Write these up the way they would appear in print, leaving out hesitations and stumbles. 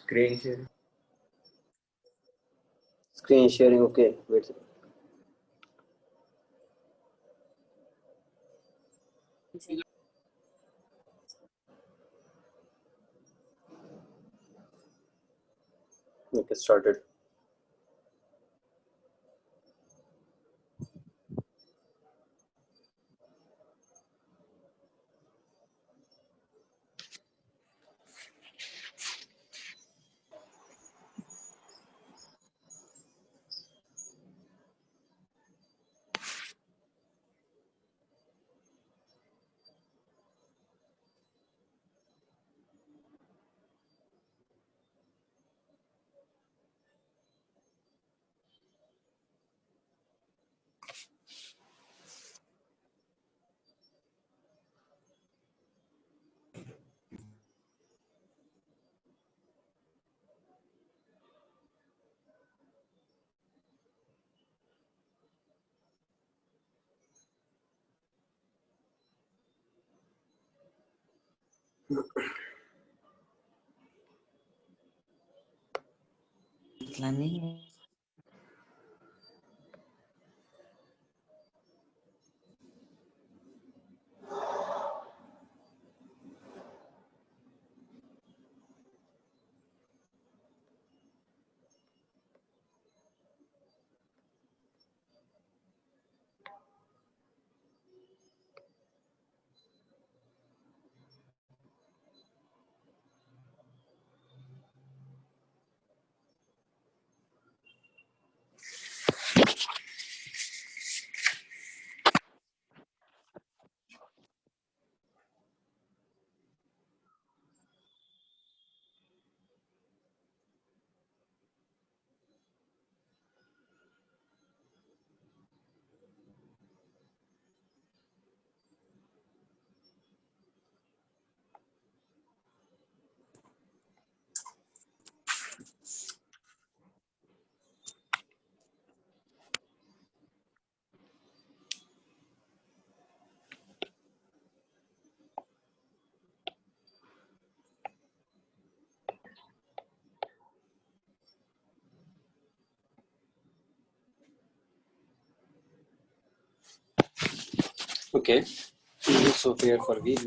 Screen sharing. Screen sharing. Okay, wait a second. Okay, started. Okay, so here for we.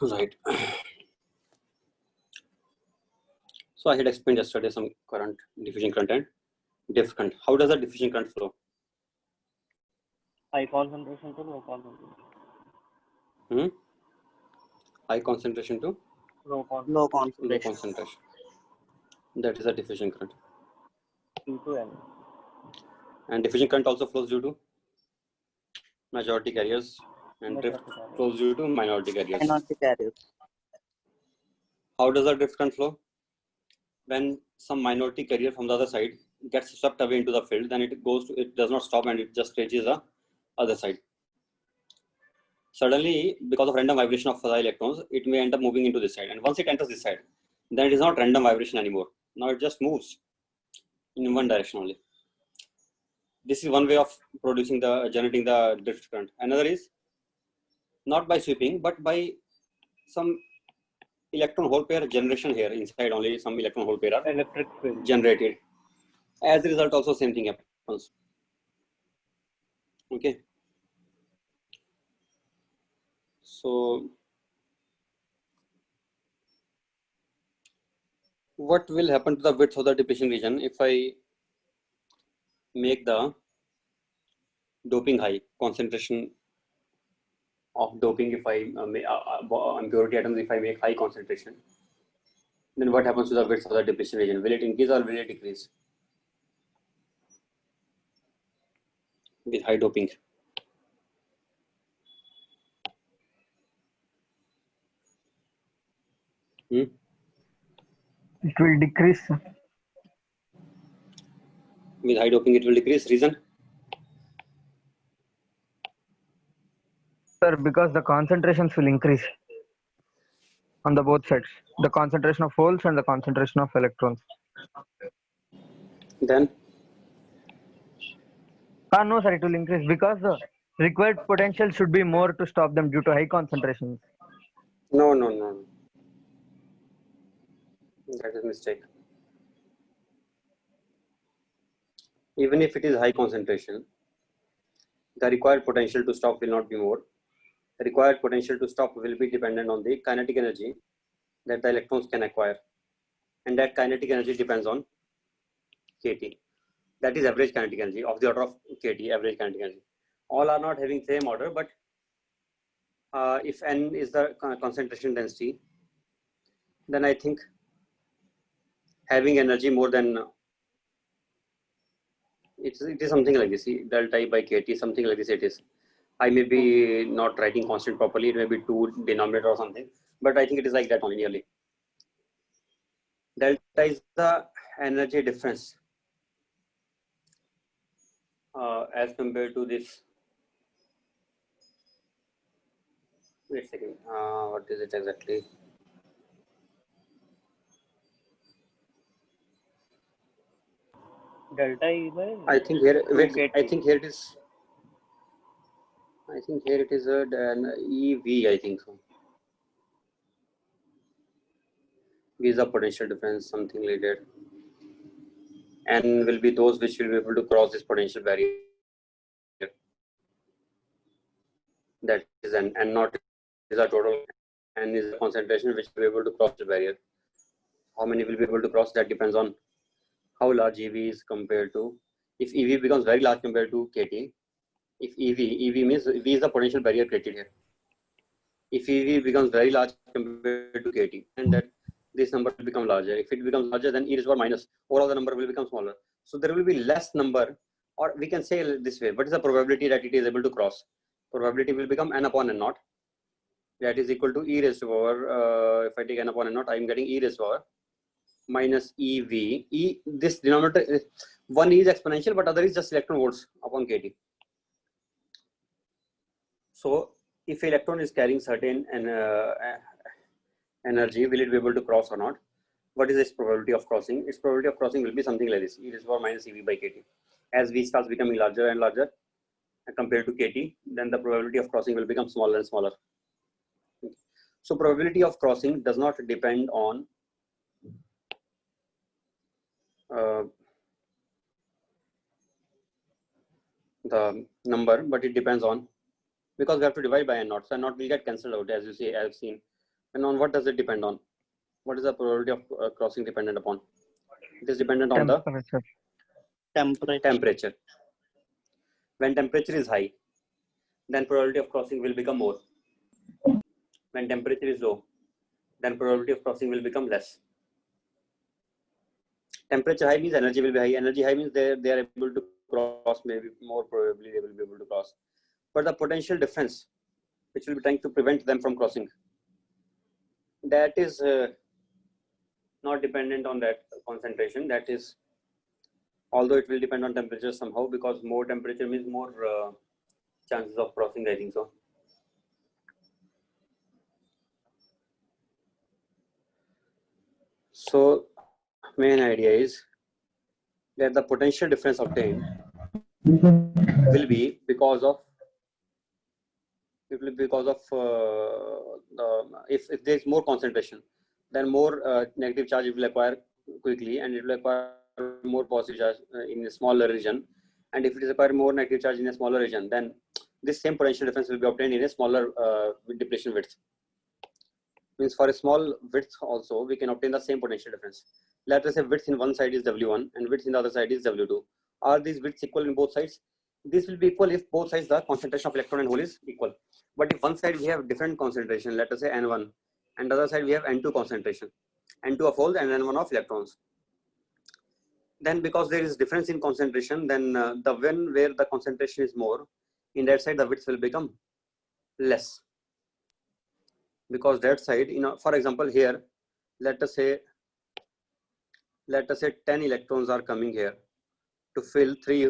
Right. So I had explained yesterday some current, diffusion current and diff current. How does a diffusion current flow? High concentration to low concentration. High concentration to Low low concentration. concentration. That is a diffusion current. P to N. And diffusion current also flows due to majority carriers, and drift flows due to minority carriers. How does a drift current flow? When some minority carrier from the other side gets swept away into the field, then it goes to, it does not stop and it just reaches a other side. Suddenly, because of random vibration of the electrons, it may end up moving into this side. And once it enters this side, then it is not random vibration anymore. Now it just moves in one direction only. This is one way of generating the drift current. Another is not by sweeping, but by some electron hole pair generation here inside only. Some electron hole pair are Electric field. generated. As a result, also same thing happens. Okay. So what will happen to the width of the depletion region if I make the doping high, concentration of doping, if I impurity atoms, if I make high concentration, then what happens to the width of the depletion region? Will it increase or will it decrease with high doping? It will decrease. With high doping, it will decrease. Reason? Sir, because the concentrations will increase on the both sides. The concentration of holes and the concentration of electrons. Then? No, sir, it will increase because the required potential should be more to stop them due to high concentrations. No. That is a mistake. Even if it is high concentration, the required potential to stop will not be more. The required potential to stop will be dependent on the kinetic energy that the electrons can acquire. And that kinetic energy depends on kT. That is average kinetic energy of the order of kT, average kinetic energy. All are not having same order, but if n is the concentration density, then I think having energy more than it is something like this, delta E by kT, something like this it is. I may be not writing constant properly, it may be 2 denominator or something, but I think it is like that only nearly. Delta is the energy difference as compared to this. Wait a second, what is it exactly? Delta E by. I think here, wait, I think here it is. I think here it is an EV, I think so. V is the potential difference, something like that. N will be those which will be able to cross this potential barrier. That is N naught is a total. N is the concentration which will be able to cross the barrier. How many will be able to cross? That depends on how large EV is compared to. If EV becomes very large compared to KT, if EV means V is the potential barrier created here. If EV becomes very large compared to KT, and that this number will become larger. If it becomes larger, then e raised to power minus, overall the number will become smaller. So there will be less number, or we can say this way, what is the probability that it is able to cross? Probability will become n upon n naught. That is equal to e raised to power, if I take n upon n naught, I am getting e raised to power minus EV. This denominator, one is exponential, but other is just electron volts upon KT. So if electron is carrying certain energy, will it be able to cross or not? What is its probability of crossing? Its probability of crossing will be something like this, e raised to power minus EV by KT. As V starts becoming larger and larger compared to KT, then the probability of crossing will become smaller and smaller. So probability of crossing does not depend on the number, but it depends on, because we have to divide by n naught, so n naught will get cancelled out, as you see, I have seen. And on what does it depend on? What is the probability of crossing dependent upon? It is dependent on the temperature. When temperature is high, then probability of crossing will become more. When temperature is low, then probability of crossing will become less. Temperature high means energy will be high. Energy high means they are able to cross, maybe more probably they will be able to cross. But the potential difference, which will be trying to prevent them from crossing, that is not dependent on that concentration. That is, although it will depend on temperature somehow, because more temperature means more chances of crossing, I think so. So main idea is that the potential difference obtained will be because of if there is more concentration, then more negative charge it will acquire quickly, and it will acquire more positive charge in a smaller region. And if it is acquire more negative charge in a smaller region, then this same potential difference will be obtained in a smaller depletion width. Means for a small width also we can obtain the same potential difference. Let us say width in one side is W1 and width in the other side is W2. Are these widths equal in both sides? This will be equal if both sides the concentration of electron and hole is equal. But if one side we have different concentration, let us say N1, and the other side we have N2 concentration, N2 of holes and N1 of electrons, then because there is difference in concentration, then the one where the concentration is more, in that side the width will become less, because that side, for example here, let us say 10 electrons are coming here to fill three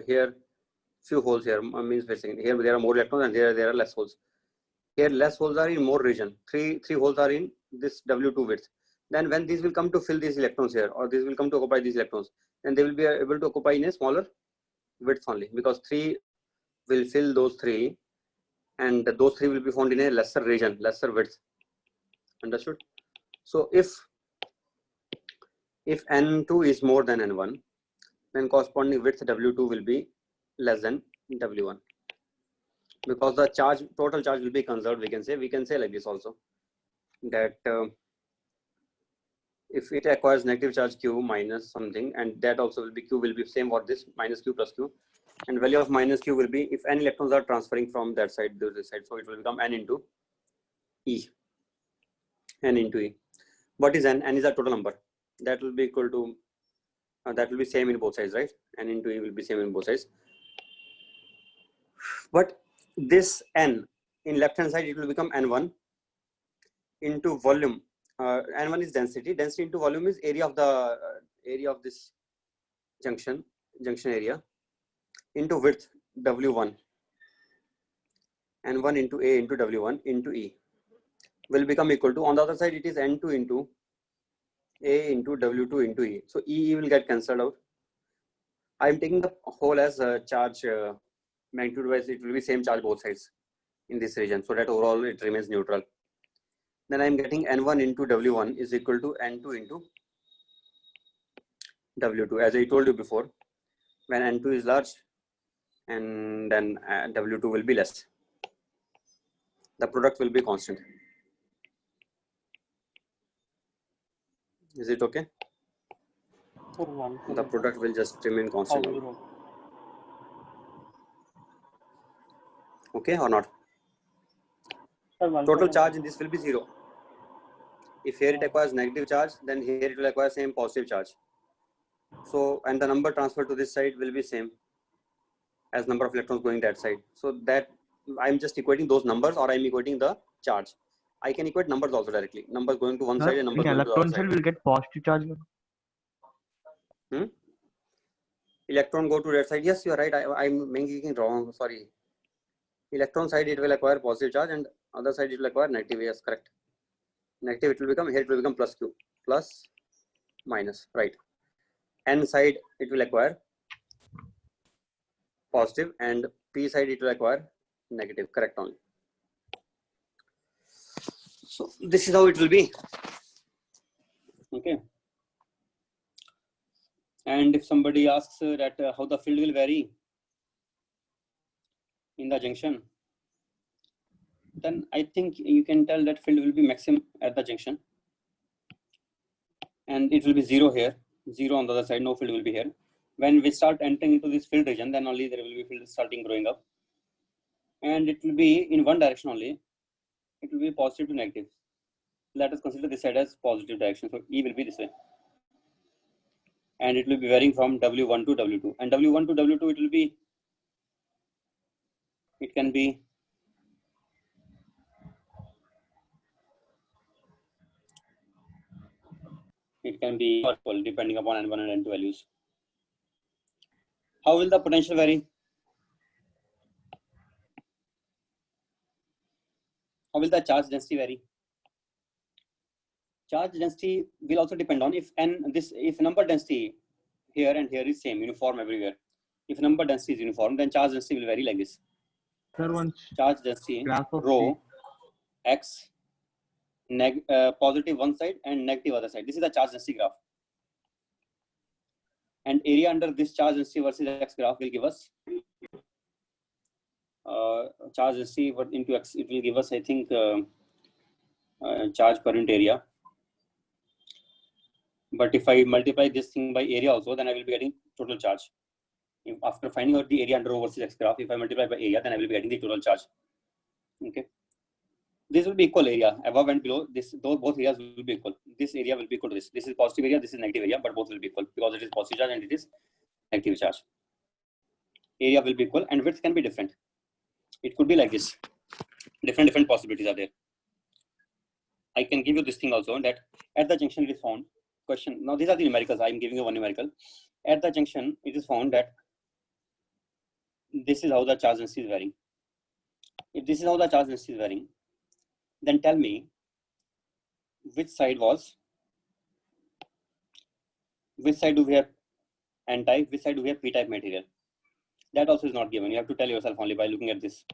here few holes here, means basically here there are more electrons and there are less holes. Here less holes are in more region, three holes are in this W2 width. Then when these will come to fill these electrons here, or these will come to occupy these electrons, then they will be able to occupy in a smaller width only, because 3 will fill those 3, and those 3 will be found in a lesser region, lesser width. Understood? So if N2 is more than N1, then corresponding width W2 will be less than W1, because the total charge will be conserved. We can say like this also, that if it acquires negative charge Q minus something, and that also will be Q will be same what this minus Q plus Q, and value of minus Q will be if n electrons are transferring from that side to this side, so it will become n into E. N into E. What is n? N is a total number. That will be equal to that will be same in both sides, right? N into E will be same in both sides. But this n in left hand side, it will become N1 into volume. N1 is density. Density into volume is area of the area of this junction area, into width W1. N1 into A into W1 into E will become equal to, on the other side it is N2 into A into W2 into E. So E will get cancelled out. I am taking the whole as a charge magnitude wise, it will be same charge both sides in this region, so that overall it remains neutral. Then I am getting N1 into W1 is equal to N2 into W2. As I told you before, when N2 is large, and then W2 will be less, the product will be constant. Is it okay? The product will just remain constant. Okay or not? Total charge in this will be 0. If here it acquires negative charge, then here it will acquire same positive charge. So, and the number transferred to this side will be same as number of electrons going that side. So that I'm just equating those numbers, or I'm equating the charge. I can equate numbers also directly. Numbers going to one side and numbers going to the other side. Electron will get positive charge. Electron go to that side. Yes, you are right. I'm making it wrong. Sorry. Electron side it will acquire positive charge, and other side it will acquire negative. Yes, correct. Negative it will become, here it will become plus Q, plus minus, right? N side it will acquire positive, and P side it will acquire negative. Correct only. So this is how it will be. Okay. And if somebody asks that how the field will vary in the junction, then I think you can tell that field will be maximum at the junction, and it will be 0 here, 0 on the other side, no field will be here. When we start entering into this field region, then only there will be field starting growing up, and it will be in one direction only. It will be positive to negative. Let us consider this side as positive direction, so E will be this way, and it will be varying from W1 to W2, and W1 to W2 it will be, it can be equal depending upon N1 and N2 values. How will the potential vary? How will the charge density vary? Charge density will also depend on if number density here and here is same, uniform everywhere. If number density is uniform, then charge density will vary like this. Sir, one Charge density graph of rho x positive one side and negative other side. This is the charge density graph. And area under this charge density versus x graph will give us charge density into x. It will give us, I think, charge per unit area. But if I multiply this thing by area also, then I will be getting total charge. After finding out the area under rho versus x graph, if I multiply by area, then I will be getting the total charge. Okay. This will be equal area above and below. Both areas will be equal. This area will be equal to this. This is positive area, this is negative area, but both will be equal because it is positive charge and it is negative charge. Area will be equal and width can be different. It could be like this. Different possibilities are there. I can give you this thing also, that at the junction it is found. Question. Now these are the numericals. I am giving you one numerical. At the junction, it is found that this is how the charge density is varying. If this is how the charge density is varying, then tell me which side do we have n-type, which side do we have p-type material. That also is not given. You have to tell yourself only by looking at this.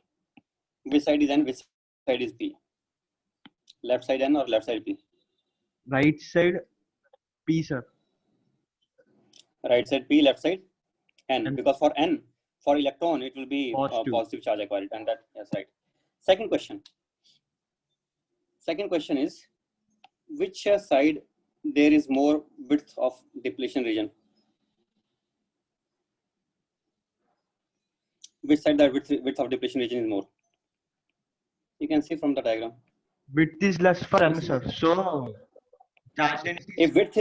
Which side is n, which side is p? Left side n or left side p? right side P, sir. Right side p, left side n. Because for n, for electron, it will be positive charge acquired, and that is right. Second question is, which side there is more width of depletion region? Which side the width of depletion region is more? You can see from the diagram. Width is less for M, sir. So charge density. If width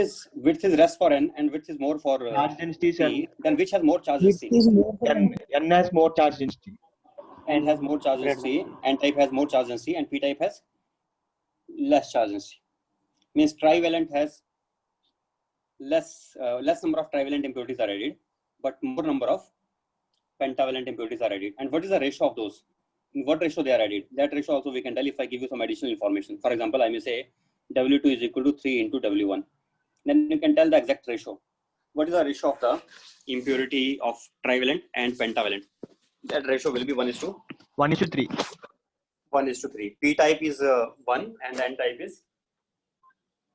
is less for n and width is more for charge density is p, then which has more charge width density? is more for N has more charge density. N has more charge density, N type has more charge density, and P type has less charge density. Means trivalent has less number of trivalent impurities are added, but more number of pentavalent impurities are added. And what is the ratio of those? In what ratio they are added? That ratio also we can tell if I give you some additional information. For example, I may say W2 is equal to 3 into W1. Then you can tell the exact ratio. What is the ratio of the impurity of trivalent and pentavalent? That ratio will be 1:3. 1:3. P type is 1 and N type is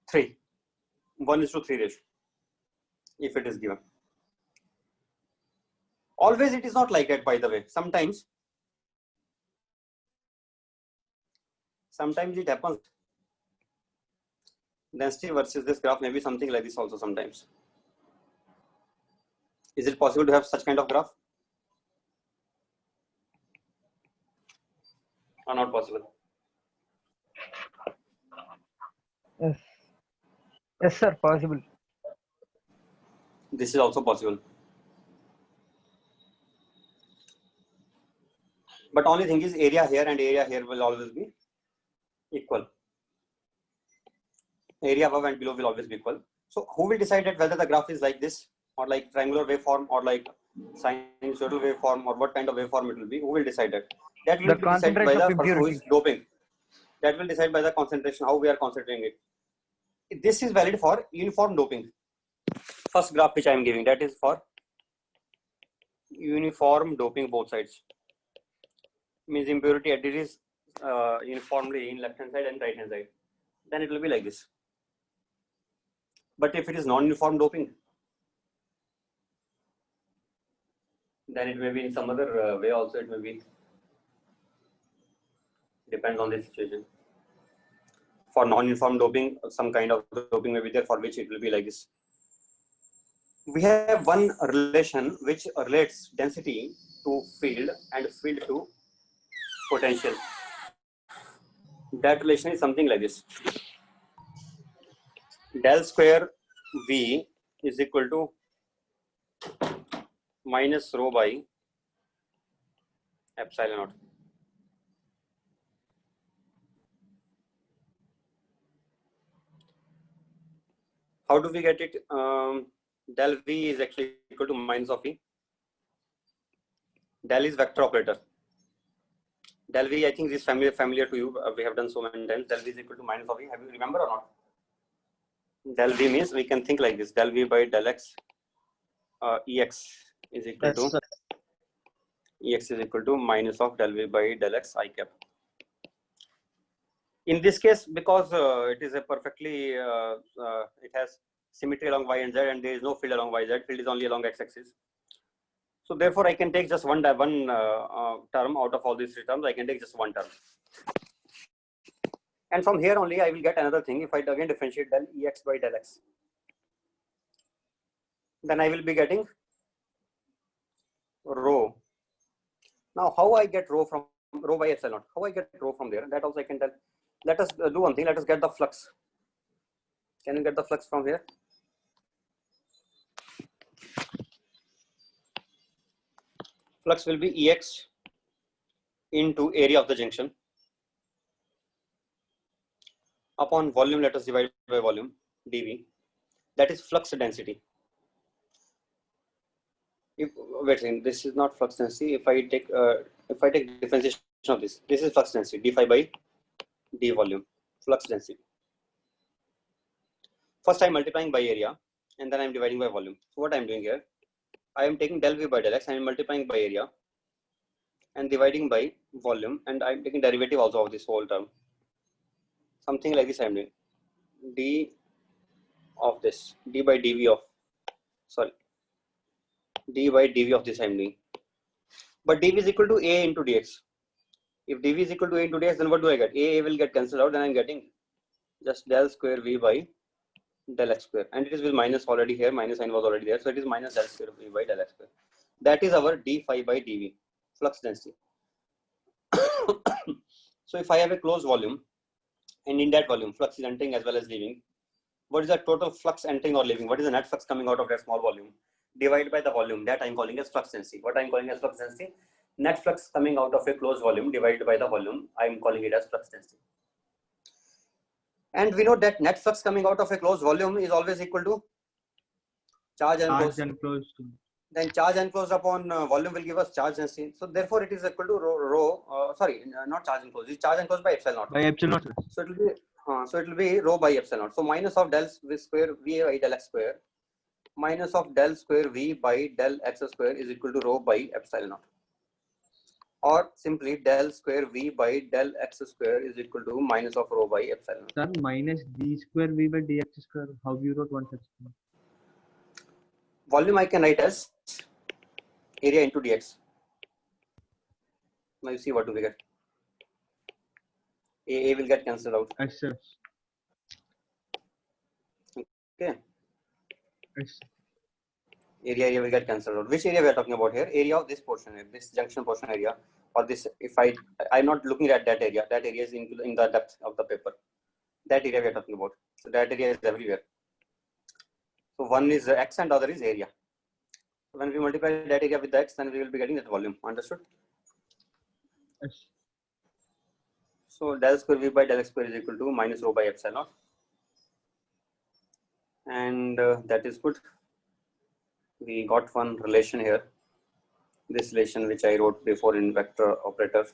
3. 1:3 ratio. If it is given. Always it is not like that, by the way. Sometimes it happens. Density versus this graph may be something like this also sometimes. Is it possible to have such kind of graph? Or not possible? Yes. Yes, sir. Possible. This is also possible. But only thing is area here and area here will always be equal. Area above and below will always be equal. So who will decide that whether the graph is like this or like triangular waveform or like sinusoidal waveform or what kind of waveform it will be? Who will decide that? That will be decided by the person who is doping. That will decide by the concentration, how we are concentrating it. This is valid for uniform doping. First graph which I am giving, that is for uniform doping both sides. Means impurity added is uniformly in left hand side and right hand side. Then it will be like this. But if it is non-uniform doping, then it may be in some other way also. It may be, depends on the situation. For non-uniform doping, some kind of doping may be there for which it will be like this. We have one relation which relates density to field and field to potential. That relation is something like this. Del square V is equal to minus rho by epsilon naught. How do we get it? Del V is actually equal to minus of E. Del is vector operator. Del V, I think this is familiar to you. We have done so many times. Del V is equal to minus of V. Have you remember or not? Del V means we can think like this. Del V by del X, Ex is equal to Ex is equal to minus of del V by del X I cap. In this case, because it is a perfectly, it has symmetry along y and z, and there is no field along y z. Field is only along x-axis. So therefore, I can take just one term out of all these three terms. I can take just one term, and from here only I will get another thing. If I again differentiate del Ex by del X, then I will be getting rho. Now, how I get rho from rho by epsilon? How I get rho from there? That also I can tell. Let us do one thing. Let us get the flux. Can you get the flux from here? Flux will be Ex into area of the junction upon volume. Let us divide by volume dV. That is flux density. If wait, this is not flux density. If I take differentiation of this is flux density d phi by d volume, flux density. First, I'm multiplying by area, and then I'm dividing by volume. So what I'm doing here, I am taking del V by del X, and I'm multiplying by area, and dividing by volume, and I'm taking derivative also of this whole term. Something like this I'm doing. D of this, d by dv of, sorry, d by dv of this I'm doing. But dv is equal to a into dx. If dv is equal to a into dx, then what do I get? A will get cancelled out, then I'm getting just del square v by del x square, and it is with minus already here. Minus sign was already there, so it is minus del square v by del x square. That is our d phi by dv, flux density. So if I have a closed volume, and in that volume flux is entering as well as leaving, what is the total flux entering or leaving? What is the net flux coming out of that small volume divided by the volume? That I'm calling as flux density. What I'm calling as flux density? Net flux coming out of a closed volume divided by the volume. I'm calling it as flux density. And we know that net flux coming out of a closed volume is always equal to charge enclosed. Then charge enclosed upon volume will give us charge density. So therefore, it is equal to rho. Not charge enclosed. It's charge enclosed by epsilon naught. By epsilon naught. So it will be rho by epsilon naught. So minus of del v square v by del x square minus of del square v by del x square is equal to rho by epsilon naught. Or simply del square v by del x square is equal to minus of rho by epsilon. Sir, minus d square v by dx square. How you wrote one such thing? Volume I can write as area into dx. Now you see what do we get. A will get cancelled out. Yes, sir. Okay. Yes. Area will get cancelled out. Which area we are talking about here? Area of this portion here, this junction portion area, or this. If I'm not looking at that area. That area is in the depth of the paper. That area we are talking about. So that area is everywhere. So one is x and other is area. When we multiply that area with the x, then we will be getting that volume. Understood? Yes. So del square v by del x square is equal to minus rho by epsilon naught, and that is good. We got one relation here. This relation which I wrote before in vector operator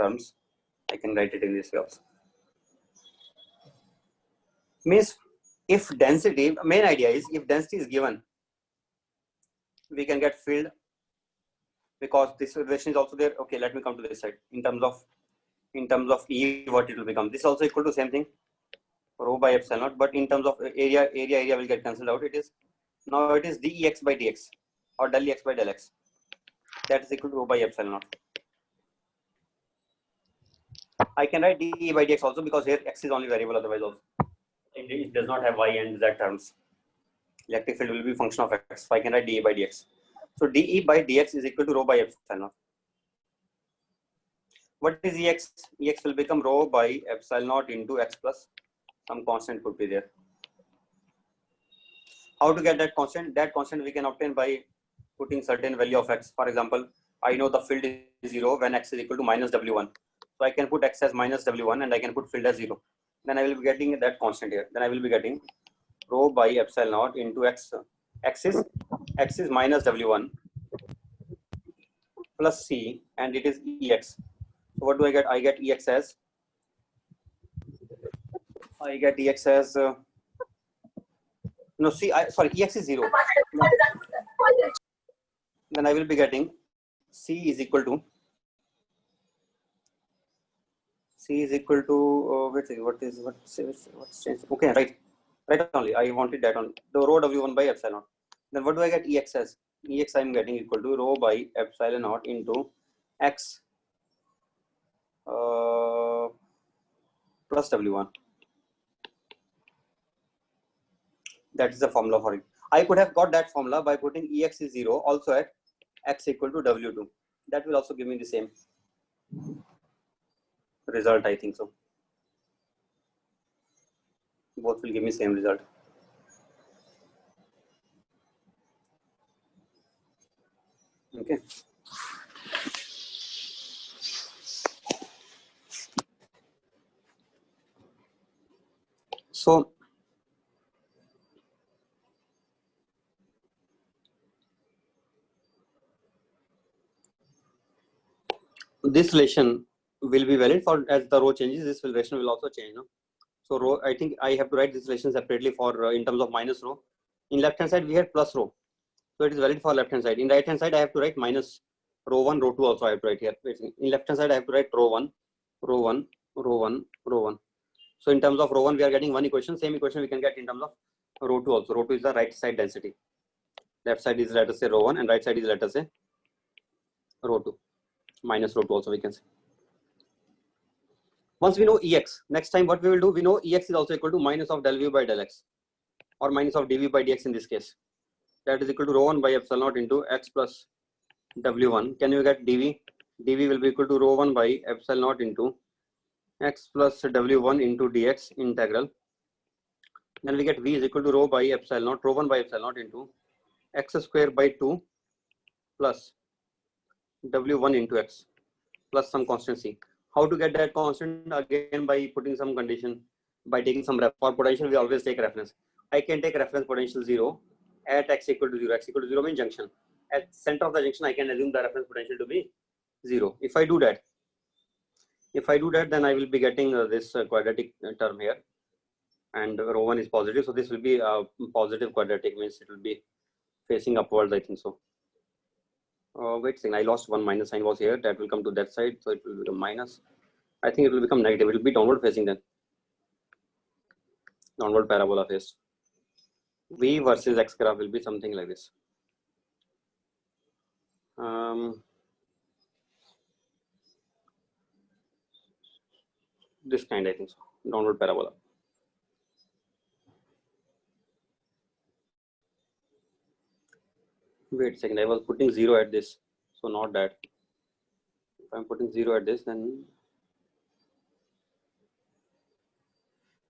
terms, I can write it in this way also. Means if density, main idea is if density is given, we can get field because this relation is also there. Okay, let me come to this side. In terms of E, what it will become. This is also equal to same thing, rho by epsilon naught. But in terms of area will get cancelled out. It is now it is dex by dx or del ex by del x. That is equal to rho by epsilon naught. I can write de by dx also because here x is only variable. Otherwise, also it does not have y and z terms. Electric field will be function of x. So I can write de by dx. So de by dx is equal to rho by epsilon naught. What is ex? Ex will become rho by epsilon naught into x plus some constant could be there. How to get that constant? That constant we can obtain by putting certain value of x. For example, I know the field is 0 when x is equal to minus w1. So I can put x as minus w1 and I can put field as 0. Then I will be getting that constant here. Then I will be getting rho by epsilon naught into x. X is minus w1 plus c and it is ex. So what do I get? I get Ex as no, see, sorry, Ex is 0. Then I will be getting C is equal to what's changed? Okay, right only. I wanted that on the rho W1 by epsilon. Then what do I get Ex as? Ex I am getting equal to rho by epsilon naught into X plus W1. That is the formula for it. I could have got that formula by putting Ex is 0 also at X equal to W2. That will also give me the same result, I think so. Both will give me same result. Okay. So this relation will be valid for as the row changes. This relation will also change. No? So row, I think I have to write this relation separately for in terms of minus row. In left hand side we had plus row, so it is valid for left hand side. In right hand side I have to write minus row 1, row 2 also I have to write here. In left hand side I have to write row 1, row 1, row 1, row 1. So in terms of row 1 we are getting one equation. Same equation we can get in terms of row 2 also. Row 2 is the right side density. Left side is, let us say, row 1 and right side is, let us say, row 2. Minus row 2 also we can say. Once we know Ex, next time what we will do, we know Ex is also equal to minus of del v by del x, or minus of dv by dx in this case. That is equal to rho 1 by epsilon naught into x plus w1. Can you get dv? dv will be equal to rho 1 by epsilon naught into x plus w1 into dx integral. Then we get v is equal to rho by epsilon naught, rho 1 by epsilon naught into x square by 2 plus w1 into x plus some constant c. How to get that constant? Again, by putting some condition, by taking some for potential, we always take reference. I can take reference potential 0 at x equal to 0. X equal to 0 means junction. At center of the junction, I can assume the reference potential to be 0. If I do that, then I will be getting this quadratic term here, and rho 1 is positive, so this will be a positive quadratic, means it will be facing upwards, I think so. Wait a second, I lost one minus sign was here. That will come to that side, so it will become minus. I think it will become negative. It will be downward facing then. Downward parabola face. V versus x graph will be something like this. This kind, I think so. Downward parabola. Wait a second, I was putting 0 at this, so not that. If I'm putting 0 at this, then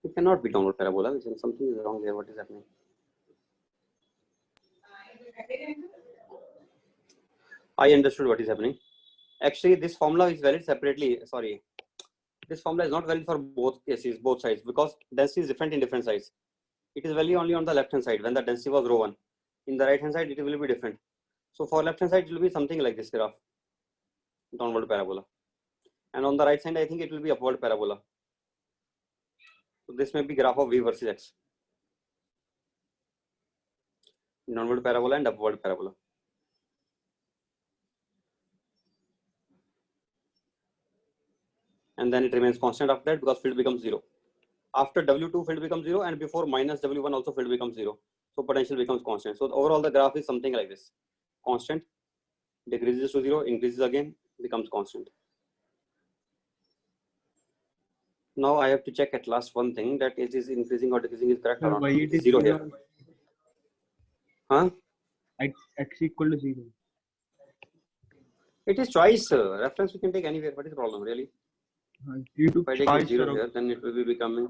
it cannot be downward parabola. Something is wrong there. What is happening? I understood what is happening. Actually, this formula is valid separately. Sorry, this formula is not valid for both cases, both sides, because density is different in different sides. It is valid only on the left hand side when the density was rho 1. In the right hand side, it will be different. So for left hand side, it will be something like this graph, downward parabola, and on the right side, I think it will be upward parabola. So this may be graph of v versus x, downward parabola and upward parabola. And then it remains constant after that because field becomes 0. After W2 field becomes 0, and before minus W1 also field becomes 0. So potential becomes constant. So overall the graph is something like this. Constant, decreases to 0, increases again, becomes constant. Now I have to check at last one thing, that it is increasing or decreasing is correct or not. Why it is 0 here. Huh? X equal to 0. It is choice. Reference we can take anywhere. What is the problem really? If I take 0 here, then it will be becoming.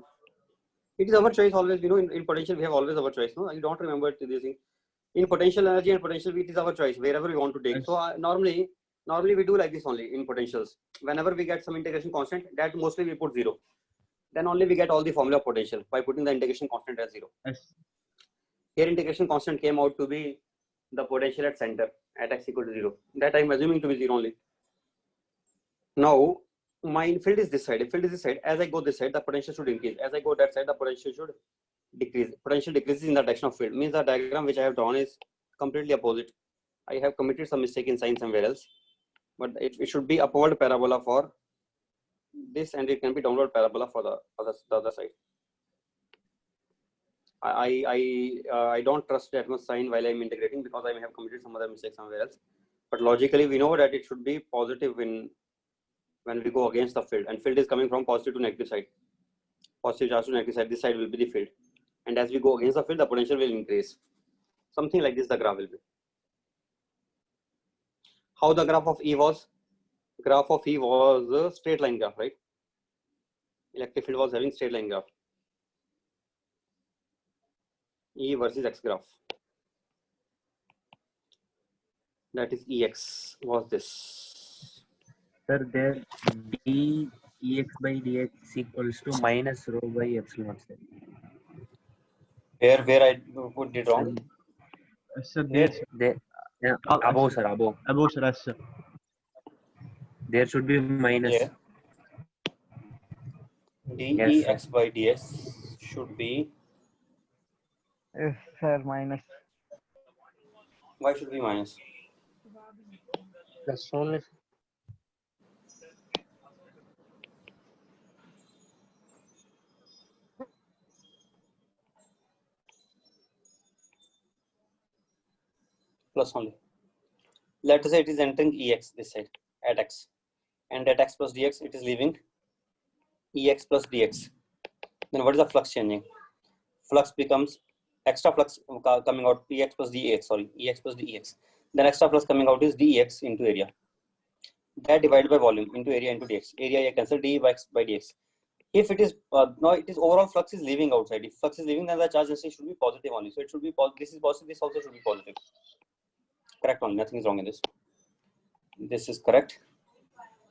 It is our choice always. You know, in potential we have always our choice. No, you don't remember this thing. In potential energy and potential, it is our choice wherever we want to take. Yes. So normally we do like this only in potentials. Whenever we get some integration constant, that mostly we put 0. Then only we get all the formula of potential by putting the integration constant as 0. Yes. Here integration constant came out to be the potential at center at x equal to 0. That I am assuming to be 0 only. Now my field is this side. If field is this side, as I go this side, the potential should increase. As I go that side, the potential should decrease. Potential decreases in the direction of field. Means the diagram which I have drawn is completely opposite. I have committed some mistake in sign somewhere else, but it should be upward parabola for this, and it can be downward parabola for the other side. I don't trust that much sign while I'm integrating because I may have committed some other mistake somewhere else. But logically, we know that it should be positive when we go against the field, and field is coming from positive to negative side. Positive charge to negative side. This side will be the field, and as we go against the field, the potential will increase. Something like this, the graph will be. How the graph of E was? Graph of E was a straight line graph, right? Electric field was having straight line graph. E versus X graph. That is Ex was this. Sir, there dEx by dx equals to minus rho by epsilon. Sir. Where I put it wrong? Sir, there, Above, sir, above. above, sir, sir. There should be minus. Yeah. Yes, dEx by dx should be. Yes, sir, minus. Why should be minus? Plus only. Plus only. Let us say it is entering Ex this side at x, and at x plus dx it is leaving Ex plus dx. Then what is the flux changing? Flux becomes extra flux coming out Ex plus dx. Sorry, Ex plus dx. Then extra flux coming out is dx into area. That divided by volume into area into dx. Area I cancel d by dx. If it is now it is overall flux is leaving outside. If flux is leaving, then the charge density should be positive only. So it should be this is positive. This also should be positive. Correct only. Nothing is wrong in this. This is correct.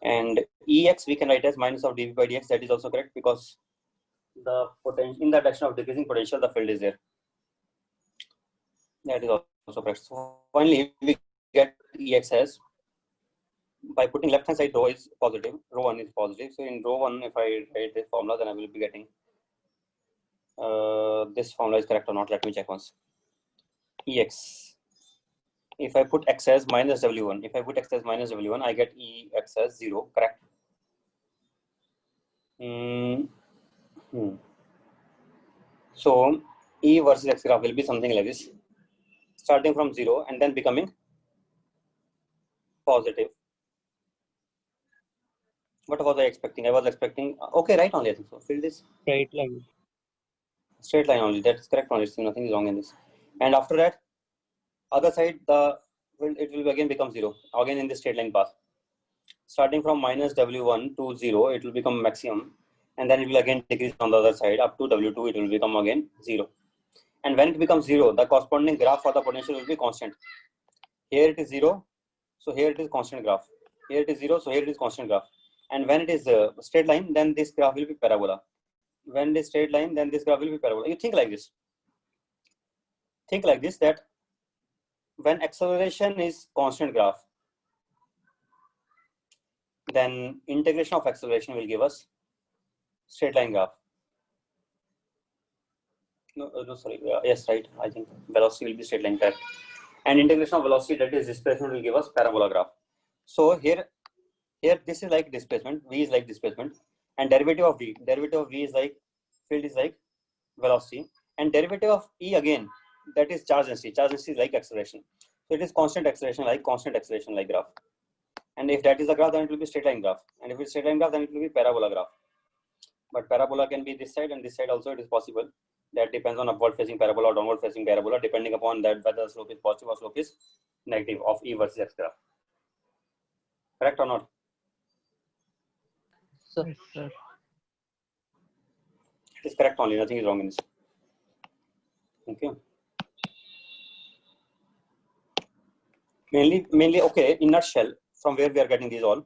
And Ex we can write as minus of dV by dx. That is also correct because the potential in the direction of decreasing potential, the field is there. That is also correct. So finally, we get Ex as by putting left hand side rho is positive, rho 1 is positive. So in rho 1, if I write this formula, then I will be getting this formula is correct or not. Let me check once. Ex. If I put x as minus W1, if I put x as minus W1, I get Ex as 0, correct? So E versus X graph will be something like this, starting from 0 and then becoming positive. What was I expecting? I was expecting, okay, right only, I think so. Field is Straight line. straight line only. That's correct only. So nothing is wrong in this. And after that, other side, it will again become 0, again in the straight line path. Starting from minus W1 to 0, it will become maximum. And then it will again decrease on the other side up to W2, it will become again 0. And when it becomes 0, the corresponding graph for the potential will be constant. Here it is 0, so here it is constant graph. Here it is 0, so here it is constant graph. And when it is a straight line, then this graph will be parabola. When it is straight line, then this graph will be parabola. You think like this. Think like this, that when acceleration is constant graph, then integration of acceleration will give us straight line graph. No, sorry. Yes, right. I think velocity will be straight line graph. And integration of velocity, that is displacement, will give us parabola graph. So here this is like displacement, v is like displacement, and derivative of v is like field is like velocity, and derivative of E again, that is charge density. Charge density is like acceleration. So it is constant acceleration like graph. And if that is the graph, then it will be straight line graph. And if it's straight line graph, then it will be parabola graph. But parabola can be this side and this side also. It is possible. That depends on upward facing parabola or downward facing parabola, depending upon that whether the slope is positive or slope is negative of E versus X graph. Correct or not? Sir. Yes, sir. It is correct only. Nothing is wrong in this. Okay. Mainly, okay, in nutshell, from where we are getting these all,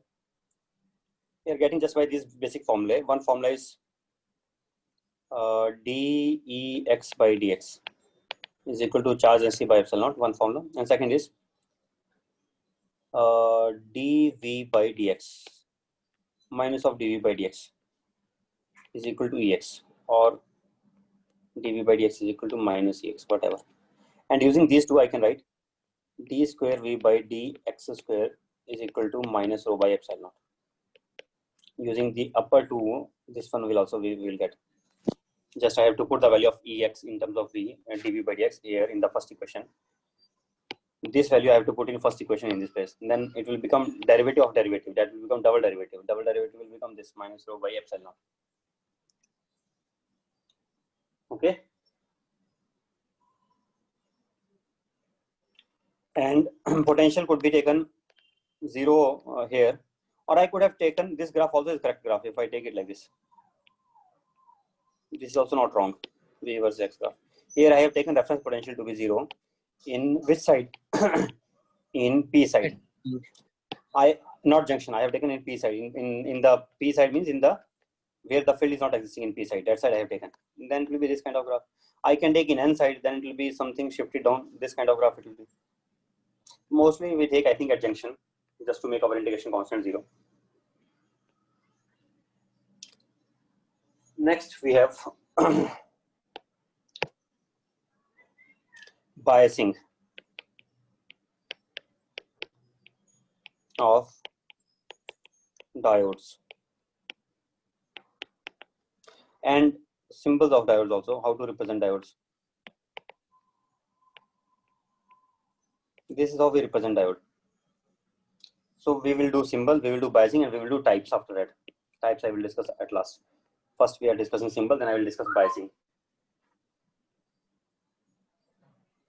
we are getting just by these basic formulae. One formula is dEx by dx is equal to charge density by epsilon naught, one formula. And second is dV by dx minus of dV by dx is equal to Ex, or dV by dx is equal to minus Ex, whatever. And using these two, I can write d square V by dx square is equal to minus rho by epsilon naught. Using the upper two, this one will also we will get. Just I have to put the value of Ex in terms of V and dV by dx here in the first equation. This value I have to put in first equation in this place. And then it will become derivative of derivative. That will become double derivative. Double derivative will become this minus rho by epsilon naught. Okay. And potential could be taken 0 here, or I could have taken this graph also is correct graph if I take it like this. This is also not wrong. V versus x graph. Here I have taken reference potential to be 0. In which side? In P side. Not junction. I have taken in P side. In the P side means in the where the field is not existing in P side. That side I have taken. Then it will be this kind of graph. I can take in N side. Then it will be something shifted down. This kind of graph it will be. Mostly we take, I think, at junction just to make our integration constant 0. Next we have biasing of diodes and symbols of diodes also. How to represent diodes? This is how we represent diode. So we will do symbol, we will do biasing, and we will do types after that. Types I will discuss at last. First we are discussing symbol, then I will discuss biasing.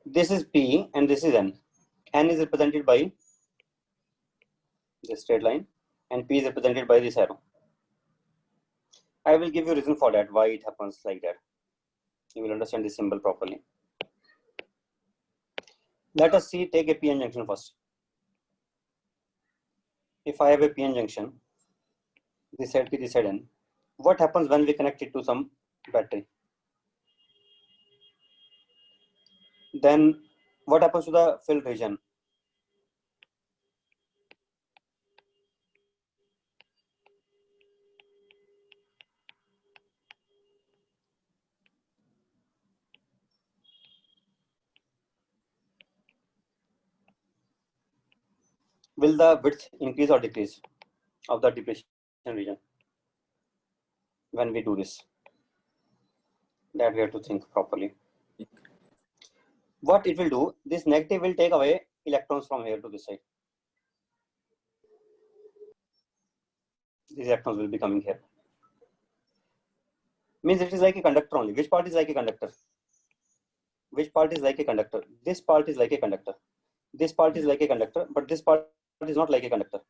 This is P and this is N. N is represented by this straight line and P is represented by this arrow. I will give you a reason for that, why it happens like that. You will understand this symbol properly. Let us see, take a PN junction first. If I have a PN junction, this side P, this side N, what happens when we connect it to some battery? Then what happens to the filled region? Will the width increase or decrease of the depletion region when we do this? That we have to think properly. What it will do, this negative will take away electrons from here to this side. These electrons will be coming here. Means it is like a conductor only. Which part is like a conductor? Which part is like a conductor? This part is like a conductor. This part is like a conductor, but this part is not like a conductor.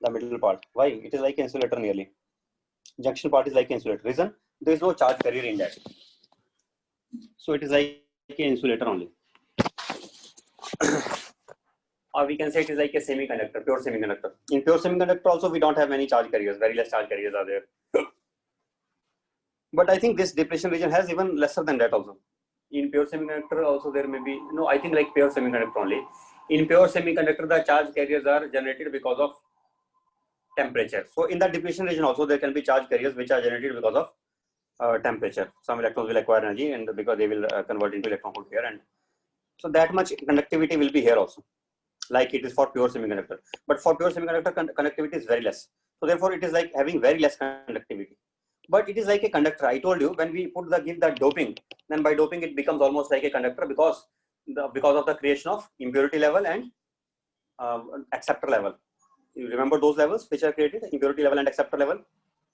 The middle part. Why? It is like an insulator nearly. Junction part is like an insulator. Reason? There is no charge carrier in that. So it is like an insulator only. Or we can say it is like a semiconductor, pure semiconductor. In pure semiconductor also we don't have many charge carriers. Very less charge carriers are there. But I think this depletion region has even lesser than that also. In pure semiconductor also there may be, no, I think like pure semiconductor only. In pure semiconductor, the charge carriers are generated because of temperature. So in the depletion region also there can be charge carriers which are generated because of temperature. Some electrons will acquire energy and because they will convert into electron hole pair, and so that much conductivity will be here also, like it is for pure semiconductor. But for pure semiconductor, conductivity is very less. So therefore it is like having very less conductivity. But it is like a conductor. I told you when we give that doping, then by doping it becomes almost like a conductor because of the creation of impurity level and acceptor level. You remember those levels which are created, impurity level and acceptor level,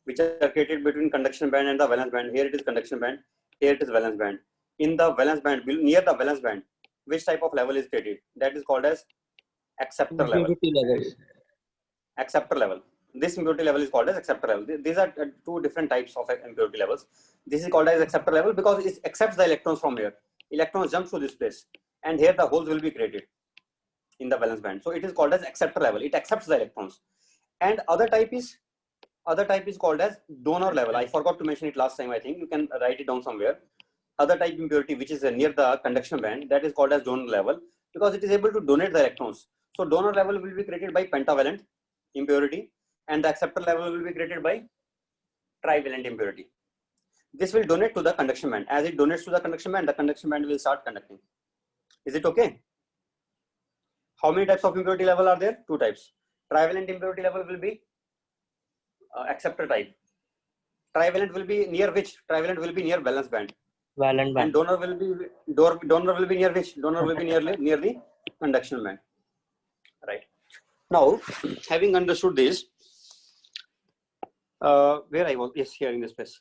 which are created between conduction band and the valence band. Here it is conduction band, here it is valence band. In the valence band, near the valence band, which type of level is created? That is called as acceptor level. Acceptor level. This impurity level is called as acceptor level. These are two different types of impurity levels. This is called as acceptor level because it accepts the electrons from here. Electrons jump to this place, and here the holes will be created in the valence band. So it is called as acceptor level. It accepts the electrons. And other type is called as donor level. I forgot to mention it last time. I think you can write it down somewhere. Other type impurity which is near the conduction band, that is called as donor level because it is able to donate the electrons. So donor level will be created by pentavalent impurity. and the acceptor level will be created by trivalent impurity. This will donate to the conduction band. As it donates to the conduction band will start conducting. Is it okay? How many types of impurity level are there? 2 types. Trivalent impurity level will be acceptor type. Trivalent will be near which? Trivalent will be near valence band. Valent And band. donor will be near which? Donor will be near the conduction band. Right. Now, having understood this, where I was, yes, here in this place.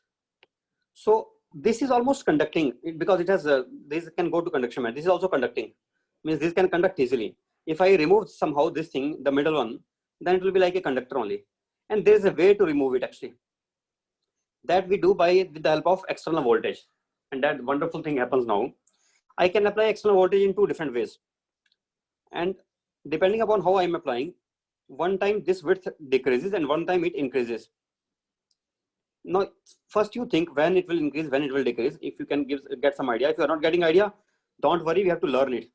So this is almost conducting because it has this can go to conduction band. This is also conducting, means this can conduct easily. If I remove somehow this thing, the middle one, then it will be like a conductor only. And there is a way to remove it actually. That we do with the help of external voltage. And that wonderful thing happens now. I can apply external voltage in 2 different ways. And depending upon how I am applying, one time this width decreases and one time it increases. Now, first you think when it will increase, when it will decrease. If you can get some idea. If you are not getting idea, don't worry, we have to learn it.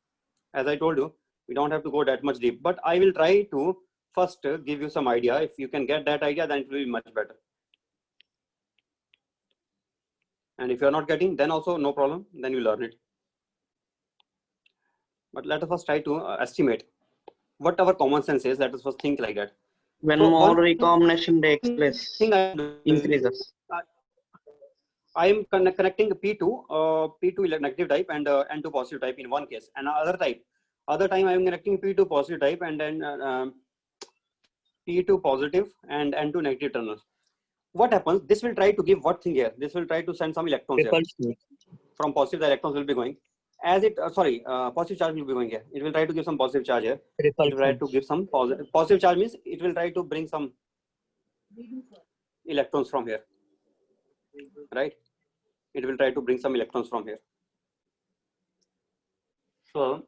As I told you, we don't have to go that much deep. But I will try to first give you some idea. If you can get that idea, then it will be much better. And if you are not getting, then also no problem, then you learn it. But let us first try to estimate what our common sense is. Let us first think like that. When So more recombination takes place, thing increases. I am connecting P2 negative type and N2 positive type in one case, and other time I am connecting P2 positive type and then P2 positive and N2 negative terminals. What happens? This will try to give what thing here? This will try to send some electrons here. From positive, the electrons will be going. As it, positive charge will be going here. It will try to give some positive charge here. It will try to give some positive charge, means it will try to bring some electrons from here. Right? It will try to bring some electrons from here. So,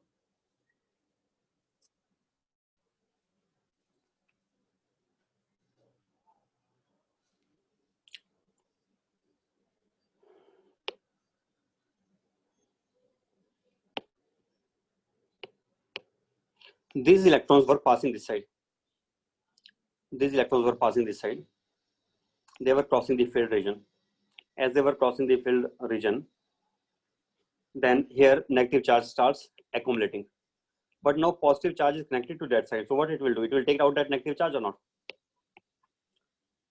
these electrons were passing this side. These electrons were passing this side. They were crossing the field region. As they were crossing the field region, then here negative charge starts accumulating. But now positive charge is connected to that side. So what it will do? It will take out that negative charge or not?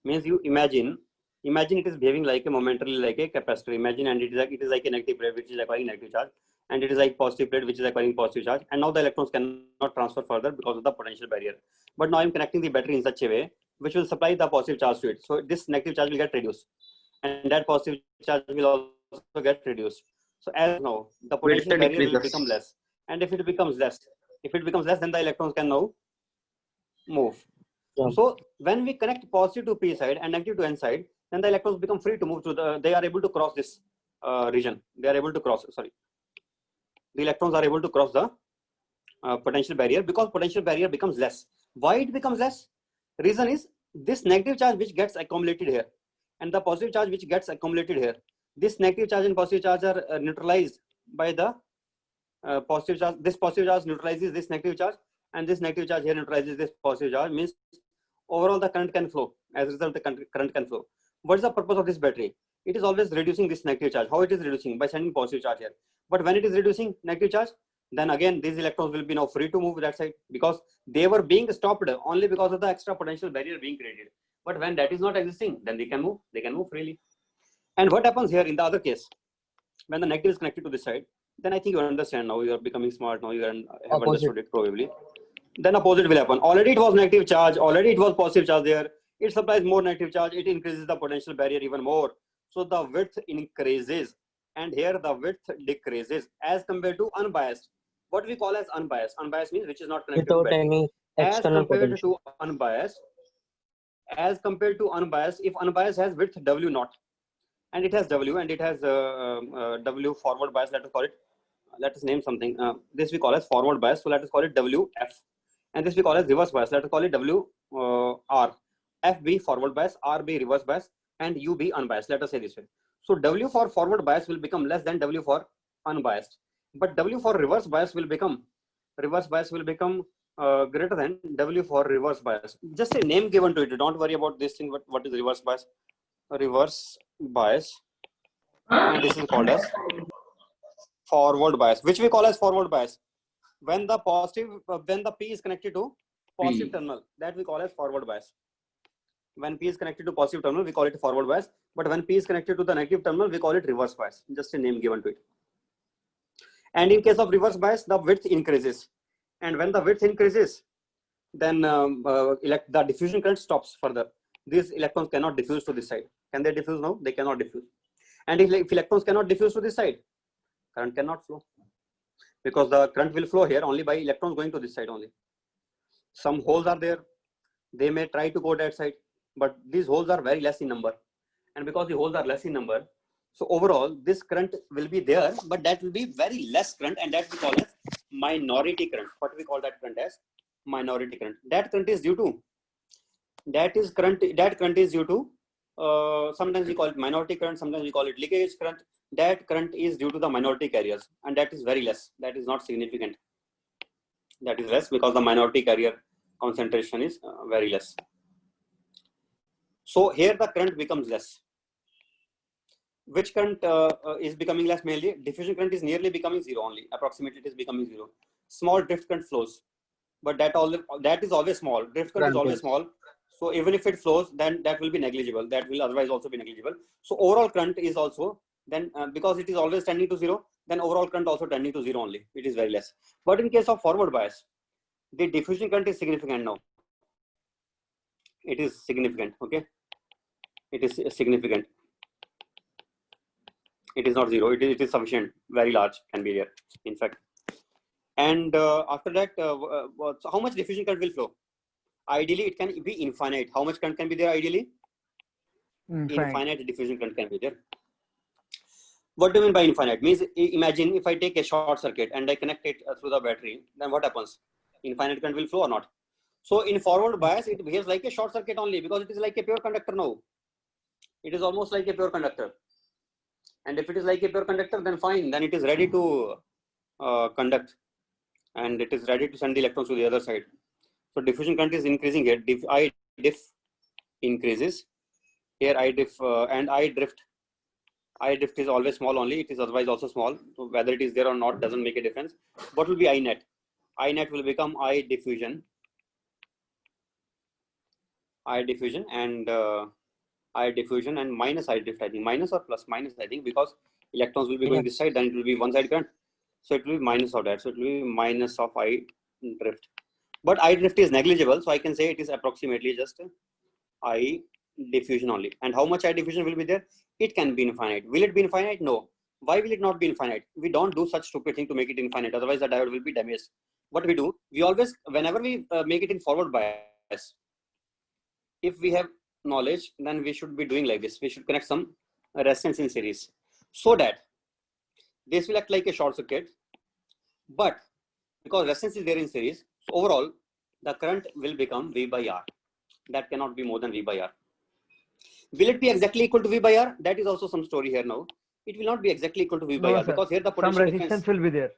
Means you imagine it is behaving like a momentarily like a capacitor. Imagine, and it is like a negative plate which is acquiring negative charge, and it is like positive plate which is acquiring positive charge. And now the electrons cannot transfer further because of the potential barrier. But now I'm connecting the battery in such a way which will supply the positive charge to it. So this negative charge will get reduced, and that positive charge will also get reduced. So as now the potential barrier will become less, and if it becomes less, then the electrons can now move. Yeah. So when we connect positive to P side and negative to N side, then the electrons become free to move to they are able to cross this region. They are able to cross, the electrons are able to cross the potential barrier, because potential barrier becomes less. Why it becomes less? Reason is this negative charge which gets accumulated here and the positive charge which gets accumulated here. This negative charge and positive charge are neutralized by the positive charge. This positive charge neutralizes this negative charge, and this negative charge here neutralizes this positive charge, means overall the current can flow. As a result, the current can flow. What is the purpose of this battery? It is always reducing this negative charge. How it is reducing? By sending positive charge here. But when it is reducing negative charge, then again these electrons will be now free to move that side, because they were being stopped only because of the extra potential barrier being created. But when that is not existing, then they can move freely. And what happens here in the other case, when the negative is connected to this side, then I think you understand now. You are becoming smart now. You have understood it probably. Then opposite will happen. Already it was negative charge. Already it was positive charge there. It supplies more negative charge. It increases the potential barrier even more. So the width increases, and here the width decreases as compared to unbiased. What we call as unbiased. Unbiased means which is not connected without to any external potential. As compared to unbiased, if unbiased has width W naught, and it has W, and it has W forward bias, let us call it. Let us name something. This we call as forward bias, so let us call it WF. And this we call as reverse bias, let us call it WR. FB forward bias, RB reverse bias, and UB unbiased. Let us say this way. So W for forward bias will become less than W for unbiased. But W for reverse bias will become greater than W for reverse bias. Just a name given to it. Don't worry about this thing. What is reverse bias? Reverse bias, and this is called as forward bias, which we call as forward bias. When the P is connected to positive terminal, that we call as forward bias. When P is connected to positive terminal, we call it forward bias. But when P is connected to the negative terminal, we call it reverse bias. Just a name given to it. And in case of reverse bias, the width increases. And when the width increases, then the diffusion current stops further. These electrons cannot diffuse to this side. Can they diffuse now? They cannot diffuse. And if electrons cannot diffuse to this side, current cannot flow. Because the current will flow here only by electrons going to this side only. Some holes are there. They may try to go that side. But these holes are very less in number. And because the holes are less in number, so overall, this current will be there, but that will be very less current, and that we call as minority current. What we call that current as? Minority current. That current is due to, that current is due to, sometimes we call it minority current, sometimes we call it leakage current. That current is due to the minority carriers, and that is very less. That is not significant. That is less because the minority carrier concentration is very less. So here the current becomes less. Which current is becoming less? Mainly diffusion current is nearly becoming zero only. Approximately it is becoming zero. Small drift current flows, but that is always small. Drift current is always small. So even if it flows, then that will be negligible. That will otherwise also be negligible. So overall current is also then because it is always tending to zero, then overall current also tending to zero only. It is very less. But in case of forward bias, the diffusion current is significant now. It is significant. Okay. It is significant. It is not zero. It is sufficient. Very large can be there, in fact. And after that, so how much diffusion current will flow? Ideally, it can be infinite. How much current can be there ideally? Infinite diffusion current can be there. What do you mean by infinite? Means imagine if I take a short circuit and I connect it through the battery, then what happens? Infinite current will flow or not? So in forward bias, it behaves like a short circuit only because it is like a pure conductor now. It is almost like a pure conductor. And if it is like a pure conductor, then fine. Then it is ready to conduct, and it is ready to send the electrons to the other side. So diffusion current is increasing here. I diff increases here. I diff and I drift. I drift is always small only. It is otherwise also small. So whether it is there or not doesn't make a difference. What will be I net? I net will become I diffusion. I diffusion and I diffusion and minus I drift, I think, minus or plus minus, I think, because electrons will be going this side, then it will be one side current. So it will be minus of that. So it will be minus of I drift. But I drift is negligible. So I can say it is approximately just I diffusion only. And how much I diffusion will be there? It can be infinite. Will it be infinite? No. Why will it not be infinite? We don't do such stupid thing to make it infinite. Otherwise the diode will be damaged. What we do, we always, whenever we make it in forward bias, if we have knowledge, then we should be doing like this. We should connect some resistance in series so that this will act like a short circuit, but because resistance is there in series, so overall the current will become V by R. That cannot be more than V by R. Will it be exactly equal to V by R? That is also some story here now. It will not be exactly equal to V by R because here the potential some resistance will be there.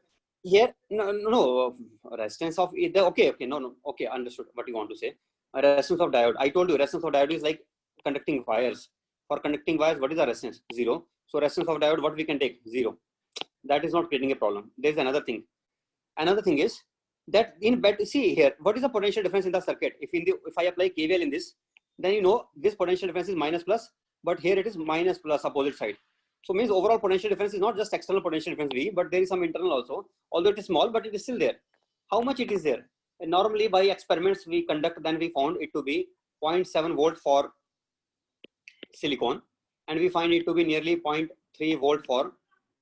Here, no, resistance of either. Okay, understood what you want to say. A resistance of diode. I told you resistance of diode is like conducting wires. For conducting wires, what is the resistance? 0. So resistance of diode, what we can take? 0. That is not creating a problem. There is another thing. Another thing is that see here, what is the potential difference in the circuit? If I apply KVL in this, then you know this potential difference is minus plus, but here it is minus plus opposite side. So means overall potential difference is not just external potential difference V, but there is some internal also. Although it is small, but it is still there. How much it is there? And normally by experiments we conduct, then we found it to be 0.7 volt for silicon, and we find it to be nearly 0.3 volt for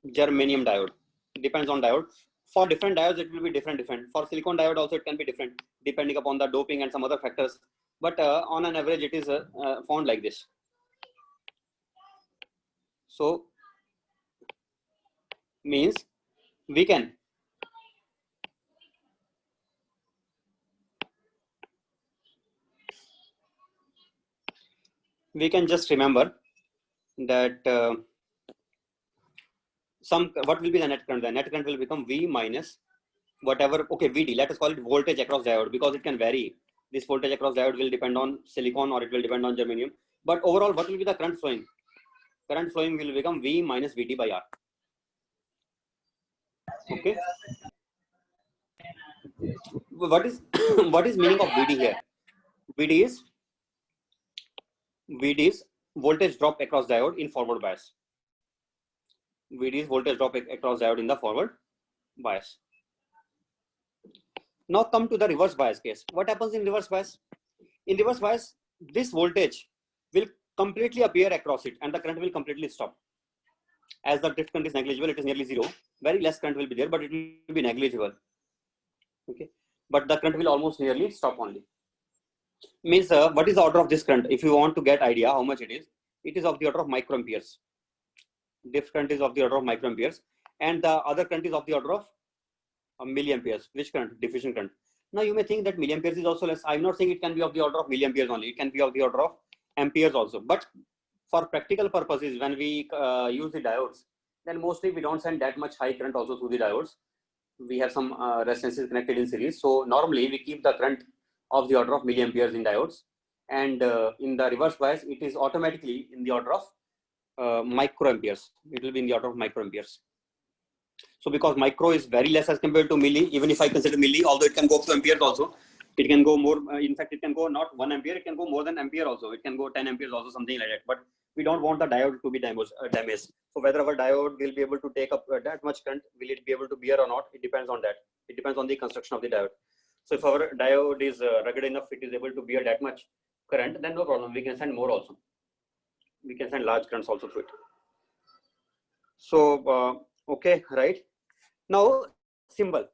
germanium diode. It depends on diode. For different diodes, it will be different. For silicon diode also it can be different depending upon the doping and some other factors. But on an average, it is found like this. So means we can just remember that what will be the net current? The net current will become V minus whatever, okay, VD, let us call it voltage across diode because it can vary. This voltage across diode will depend on silicon or it will depend on germanium. But overall, what will be the current flowing? Current flowing will become V minus VD by R. Okay. What is what is meaning of VD here? VD is voltage drop across diode in forward bias. VD is voltage drop across diode in the forward bias. Now come to the reverse bias case. What happens in reverse bias? In reverse bias, this voltage will completely appear across it and the current will completely stop. As the drift current is negligible, it is nearly zero. Very less current will be there, but it will be negligible. Okay, but the current will almost nearly stop only. Means what is the order of this current? If you want to get idea how much it is of the order of microamperes. Drift current is of the order of microamperes, and the other current is of the order of milliamperes. Which current? Diffusion current. Now you may think that milliamperes is also less. I'm not saying it can be of the order of milliamperes only. It can be of the order of amperes also. But for practical purposes, when we use the diodes, then mostly we don't send that much high current also through the diodes. We have some resistances connected in series. So normally we keep the current of the order of milliamperes in diodes. And in the reverse bias, it is automatically in the order of microamperes. It will be in the order of microamperes. So because micro is very less as compared to milli, even if I consider milli, although it can go up to amperes also, it can go more. In fact, it can go not 1 ampere, it can go more than ampere also. It can go 10 amperes also, something like that. But we don't want the diode to be damaged. So whether our diode will be able to take up that much current, will it be able to bear or not? It depends on that. It depends on the construction of the diode. So if our diode is rugged enough, it is able to bear that much current, then no problem. We can send more also. We can send large currents also through it. So okay, right. Now symbol.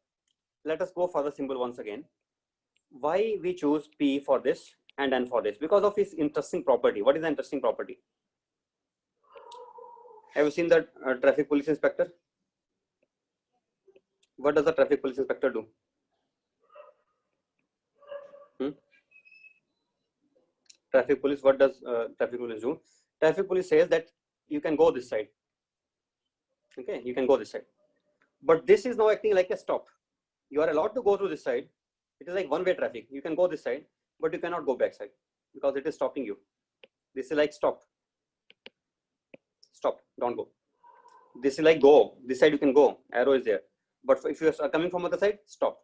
Let us go for the symbol once again. Why we choose P for this and N for this? Because of its interesting property. What is the interesting property? Have you seen the traffic police inspector? What does the traffic police inspector do? Traffic police, what does traffic police do? Traffic police says that you can go this side. Okay, you can go this side. But this is now acting like a stop. You are allowed to go through this side. It is like one-way traffic. You can go this side, but you cannot go back side because it is stopping you. This is like stop. Stop, don't go. This is like go. This side you can go. Arrow is there. But if you are coming from other side, stop.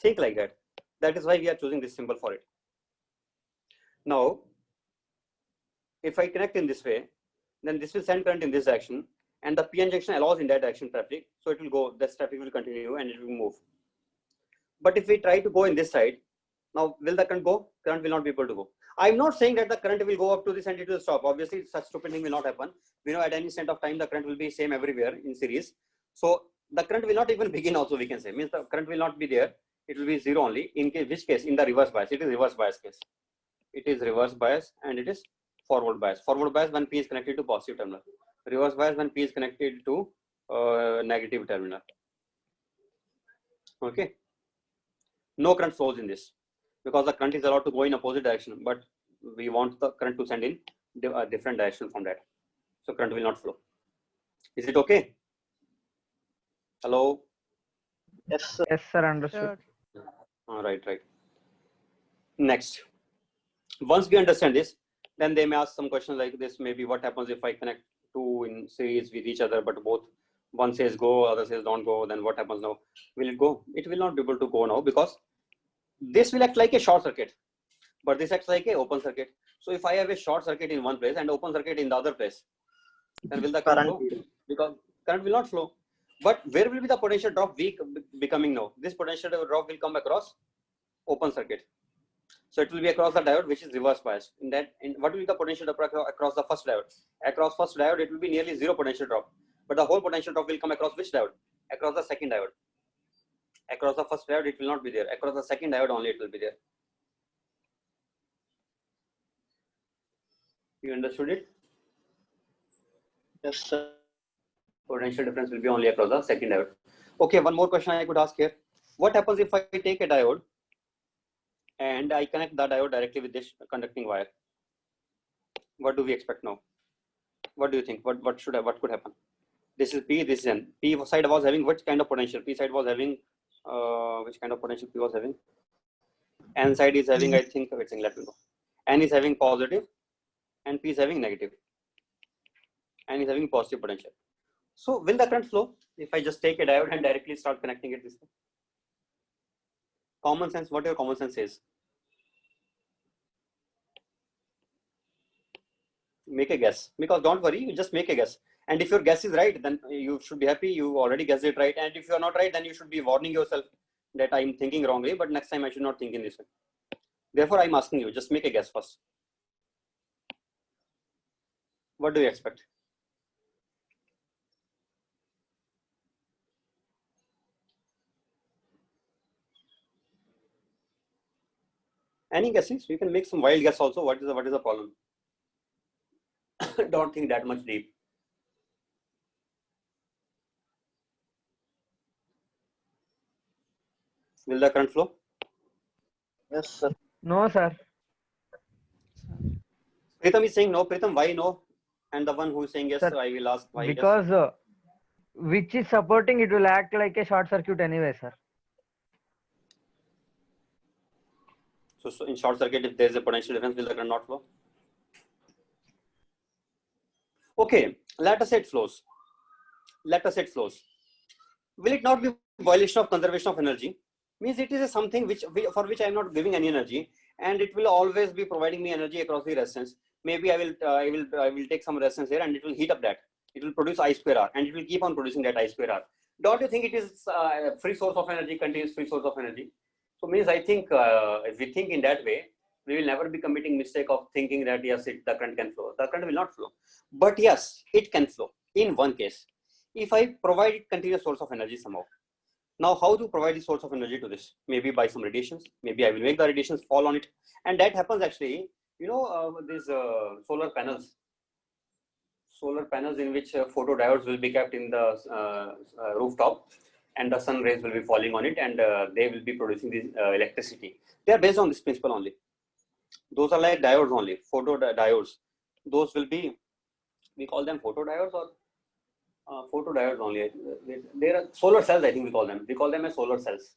Think like that. That is why we are choosing this symbol for it. Now, if I connect in this way, then this will send current in this direction, and the PN junction allows in that direction traffic, so it will go. This traffic will continue and it will move. But if we try to go in this side, now will the current go? Current will not be able to go. I'm not saying that the current will go up to this and it will stop. Obviously, such stupid thing will not happen. We know at any instant of time the current will be same everywhere in series. So the current will not even begin. Also, we can say means the current will not be there. It will be zero only. In case, which case? In the reverse bias. It is reverse bias case. It is reverse bias and it is forward bias. Forward bias when P is connected to positive terminal. Reverse bias when P is connected to negative terminal. Okay. No current flows in this because the current is allowed to go in opposite direction, but we want the current to send in a different direction from that. So current will not flow. Is it okay? Hello? Yes, sir. Yes, sir, understood. Right. Next. Once we understand this, then they may ask some questions like this. Maybe what happens if I connect two in series with each other, but both one says go, other says don't go, then what happens now? Will it go? It will not be able to go now because this will act like a short circuit, but this acts like a open circuit. So if I have a short circuit in one place and open circuit in the other place, then will the current flow? Because current will not flow. But where will be the potential drop becoming now? This potential drop will come across open circuit. So it will be across the diode, which is reverse bias. What will be the potential drop across the first diode? Across first diode, it will be nearly zero potential drop. But the whole potential drop will come across which diode? Across the second diode. Across the first diode, it will not be there. Across the second diode only, it will be there. You understood it? Yes, sir. Potential difference will be only across the second diode. Okay, one more question I could ask here. What happens if I take a diode and I connect the diode directly with this conducting wire? What do we expect now? What do you think? What could happen? This is P, this is N. P side was having what kind of potential? P side was having which kind of potential P was having? N side is having, I think, let me know. N is having positive and P is having negative. N is having positive potential. So will the current flow if I just take a diode and directly start connecting it this way? Common sense, what your common sense says. Make a guess, because don't worry, you just make a guess. And if your guess is right, then you should be happy, you already guessed it right. And if you are not right, then you should be warning yourself that I'm thinking wrongly, but next time I should not think in this way. Therefore, I'm asking you, just make a guess first. What do you expect? Any guesses? You can make some wild guess also. What is the problem? Don't think that much deep. Will the current flow? Yes, sir. No, sir. Pritham is saying no. Pritham, why no? And the one who is saying yes, Sir, I will ask why yes. Because which is supporting it will act like a short circuit anyway, sir. So in short circuit, if there is a potential difference, will the current not flow? Okay, let us say it flows. Let us say it flows. Will it not be violation of conservation of energy? Means it is something for which I am not giving any energy, and it will always be providing me energy across the resistance. Maybe I will take some resistance here, and it will heat up that. It will produce I square R, and it will keep on producing that I square R. Don't you think it is a free source of energy, continuous free source of energy? So means I think if we think in that way, we will never be committing mistake of thinking that yes, the current can flow. The current will not flow, but yes, it can flow in one case. If I provide continuous source of energy somehow. Now, how to provide the source of energy to this? Maybe by some radiations. Maybe I will make the radiations fall on it, and that happens actually. You know, these solar panels in which photodiodes will be kept in the rooftop, and the sun rays will be falling on it, and they will be producing this electricity. They are based on this principle only. Those are like diodes only, photodiodes. Those will be, we call them photodiodes or photodiodes only. There are solar cells, I think we call them. We call them as solar cells.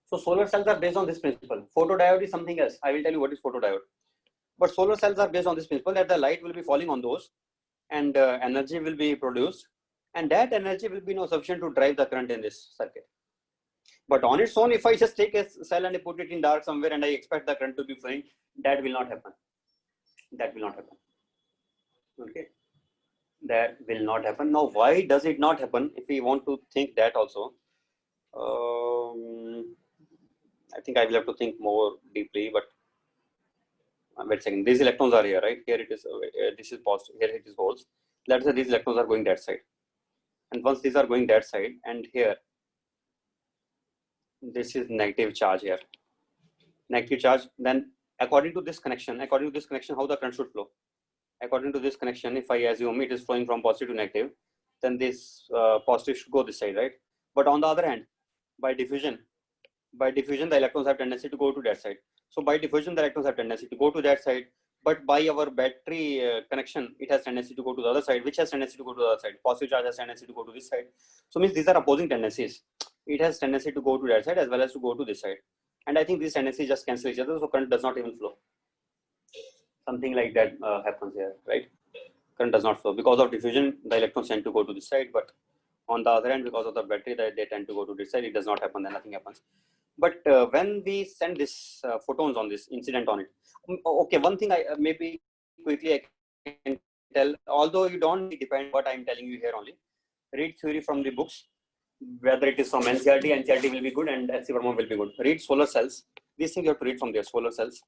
So solar cells are based on this principle. Photodiode is something else. I will tell you what is photodiode. But solar cells are based on this principle that the light will be falling on those, and energy will be produced, and that energy will be not sufficient to drive the current in this circuit. But on its own, if I just take a cell and I put it in dark somewhere and I expect the current to be flowing, that will not happen. That will not happen. Okay. That will not happen. Now, why does it not happen? If we want to think that also, I think I will have to think more deeply, but wait a second. These electrons are here, right? Here it is, this is positive, here it is holes. Let's say these electrons are going that side. And once these are going that side, and here, this is negative charge here. Negative charge, then according to this connection, how the current should flow? According to this connection, if I assume it is flowing from positive to negative, then this positive should go this side, right? But on the other hand, by diffusion, the electrons have tendency to go to that side. So by diffusion, the electrons have tendency to go to that side. But by our battery connection, it has tendency to go to the other side, which has tendency to go to the other side. Positive charge has tendency to go to this side. So means these are opposing tendencies. It has tendency to go to that side as well as to go to this side. And I think these tendencies just cancel each other, so current does not even flow. Something like that happens here, right? Current does not flow. Because of diffusion, the electrons tend to go to this side, but on the other hand, because of the battery, they tend to go to this side. It does not happen, then nothing happens. But when we send this photons on this incident on it, okay, one thing I maybe quickly I can tell, although you don't depend what I'm telling you here only, read theory from the books, whether it is from NCERT will be good and SC Verma will be good. Read solar cells. These things you have to read from there, solar cells,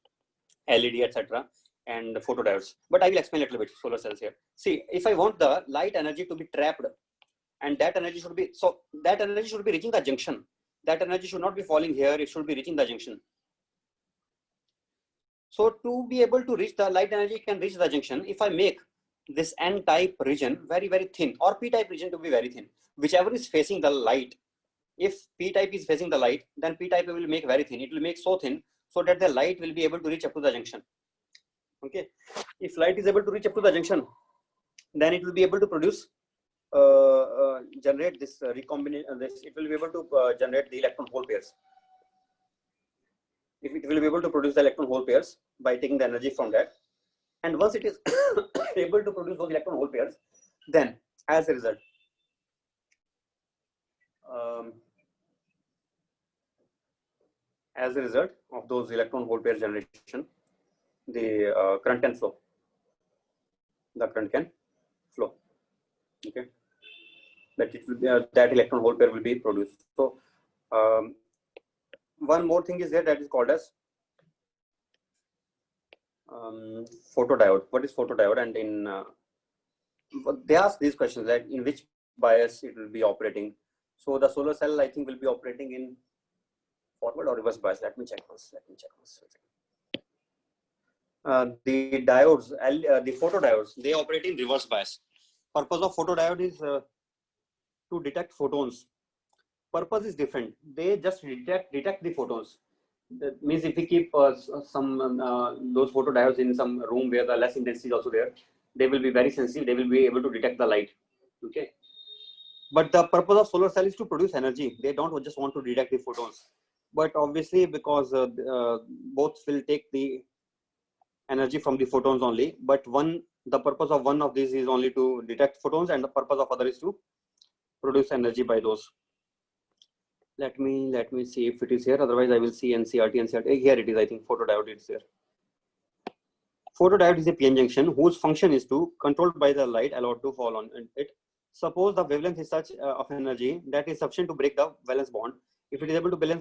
LED, etc. and photodiodes. But I will explain a little bit solar cells here. See, if I want the light energy to be trapped, and that energy should be, so that energy should be reaching the junction. That energy should not be falling here, it should be reaching the junction. So to be able to reach the light energy, can reach the junction if I make this N-type region very, very thin, or P-type region to be very thin, whichever is facing the light. If P-type is facing the light, then P-type will make very thin. It will make so thin so that the light will be able to reach up to the junction. Okay. If light is able to reach up to the junction, then it will be able to produce generate this recombination. It will be able to generate the electron hole pairs. If it will be able to produce the electron hole pairs by taking the energy from that, and once it is able to produce those electron hole pairs, then as a result, of those electron hole pair generation, the current can flow. The current can flow. Okay, that it will be, that electron hole pair will be produced. So one more thing is there that is called as photodiode. What is photodiode? And in they ask these questions, that in which bias it will be operating. So the solar cell, I think, will be operating in forward or reverse bias. Let me check once. The diodes, the photodiodes, they operate in reverse bias. Purpose of photodiode is to detect photons. Purpose is different. They just detect the photons. That means if we keep some those photodiodes in some room where the less intensity is also there, they will be very sensitive. They will be able to detect the light. Okay. But the purpose of solar cell is to produce energy. They don't just want to detect the photons. But obviously, because both will take the energy from the photons only. But the purpose of one of these is only to detect photons, and the purpose of other is to produce energy by those. Let me see if it is here. Otherwise, I will see NCRT. Here it is. I think photodiode is here. Photodiode is a PN junction whose function is to, controlled by the light allowed to fall on it. Suppose the wavelength is such of energy that is sufficient to break the valence bond. If it is able to break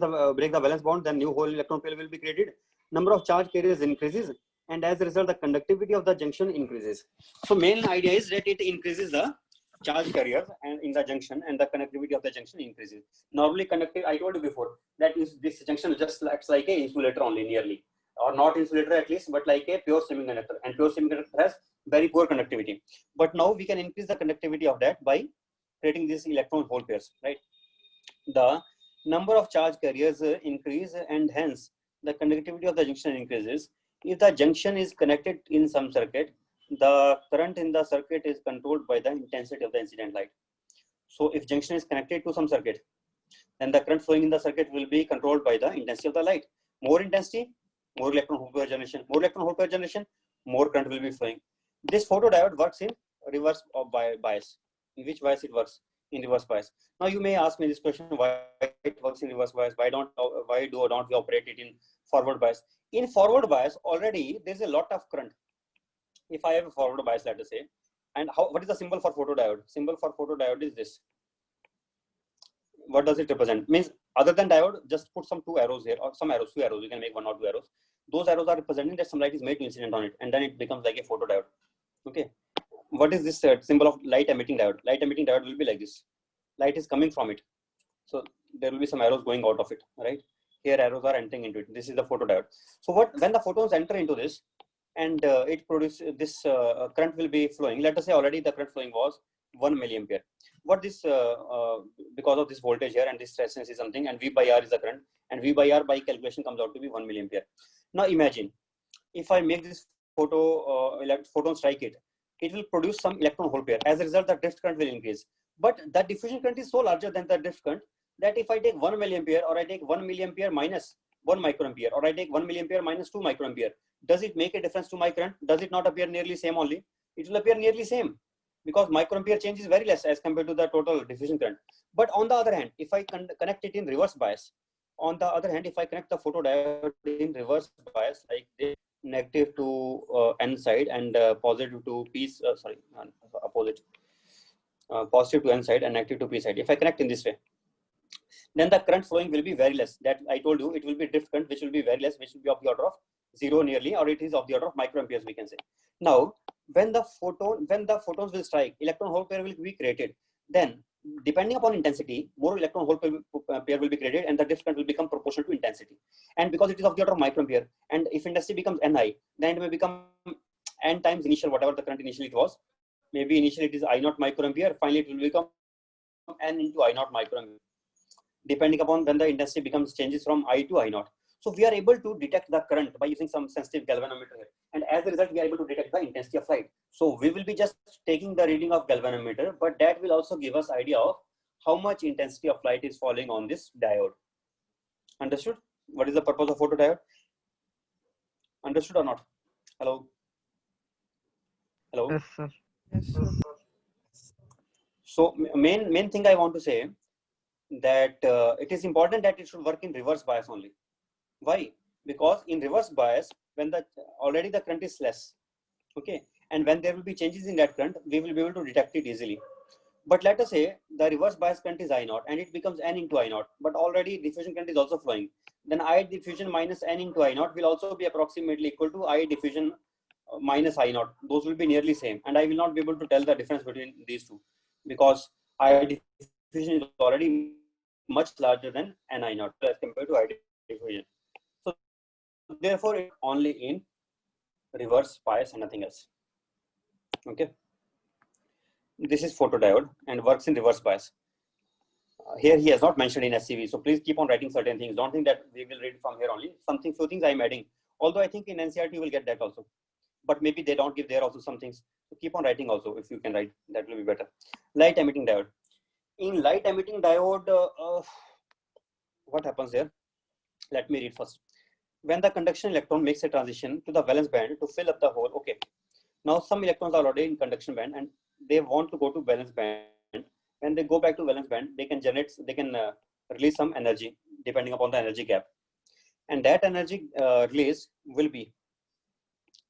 the valence bond, then new whole electron pair will be created. Number of charge carriers increases, and as a result, the conductivity of the junction increases. So main idea is that it increases the charge carrier and in the junction, and the conductivity of the junction increases. Normally, conductive, I told you before, that is this junction just acts like a insulator only, nearly, or not insulator at least, but like a pure semiconductor. And pure semiconductor has very poor conductivity. But now we can increase the conductivity of that by creating these electron hole pairs, right? The number of charge carriers increase, and hence the conductivity of the junction increases. If the junction is connected in some circuit, the current in the circuit is controlled by the intensity of the incident light. So if junction is connected to some circuit, then the current flowing in the circuit will be controlled by the intensity of the light. More intensity, more electron hole pair generation. More electron hole pair generation, more current will be flowing. This photodiode works in reverse bias. In which bias it works? In reverse bias. Now you may ask me this question: why it works in reverse bias? Why don't we operate it in forward bias? In forward bias, already there's a lot of current. If I have a forward bias, let us say, and what is the symbol for photodiode? Symbol for photodiode is this. What does it represent? Means other than diode, just put some two arrows here, or some arrows, few arrows. You can make one or two arrows. Those arrows are representing that some light is made to incident on it, and then it becomes like a photodiode. Okay. What is this symbol of light emitting diode? Light emitting diode will be like this. Light is coming from it, so there will be some arrows going out of it, right? Here arrows are entering into it. This is the photodiode. So when the photons enter into this, and it produces this current will be flowing. Let us say already the current flowing was 1 milliampere. What this because of this voltage here and this resistance is something, and V by R is the current, and V by R by calculation comes out to be 1 milliampere. Now imagine if I make this photon strike it, it will produce some electron hole pair. As a result, the drift current will increase. But the diffusion current is so larger than the drift current that if I take 1 milliampere, or I take 1 milliampere minus 1 microampere, or I take 1 milliampere minus 2 microampere, does it make a difference to my current? Does it not appear nearly same only? It will appear nearly same, because microampere change is very less as compared to the total diffusion current. But on the other hand, if I connect it in reverse bias, on the other hand, if I connect the photodiode in reverse bias, like this, negative to N side and positive to P, opposite, positive to N side and negative to P side. If I connect in this way, then the current flowing will be very less. That I told you, it will be drift current, which will be very less, which will be of the order of 0 nearly, or it is of the order of microamperes, we can say. Now, when the photons will strike, electron hole pair will be created. Then, depending upon intensity, more electron hole pair will be created, and the drift current will become proportional to intensity. And because it is of the order of microampere, and if intensity becomes Ni, then it may become N times initial, whatever the current initially it was. Maybe initially it is I naught microampere, finally it will become N into I naught microampere, depending upon when the intensity changes from I to I naught. So we are able to detect the current by using some sensitive galvanometer here. And as a result, we are able to detect the intensity of light. So we will be just taking the reading of galvanometer, but that will also give us idea of how much intensity of light is falling on this diode. Understood? What is the purpose of photodiode? Understood or not? Hello? Hello? Yes, sir. So main thing I want to say that it is important that it should work in reverse bias only. Why? Because in reverse bias, when already the current is less, okay, and when there will be changes in that current, we will be able to detect it easily. But let us say the reverse bias current is I naught and it becomes N into I naught, but already diffusion current is also flowing. Then I diffusion minus N into I naught will also be approximately equal to I diffusion minus I naught. Those will be nearly same, and I will not be able to tell the difference between these two because I diffusion is already much larger than N I naught as compared to I diffusion. So therefore, it only in reverse bias and nothing else. Okay. This is photodiode and works in reverse bias. Here he has not mentioned in SCV, so please keep on writing certain things. Don't think that we will read from here only. Few things I am adding. Although I think in NCERT you will get that also, but maybe they don't give there also some things. So keep on writing also if you can write. That will be better. Light emitting diode. In light emitting diode, what happens there? Let me read first. When the conduction electron makes a transition to the valence band to fill up the hole. Okay. Now some electrons are already in conduction band and they want to go to valence band. When they go back to valence band, they can release some energy depending upon the energy gap, and that energy release will be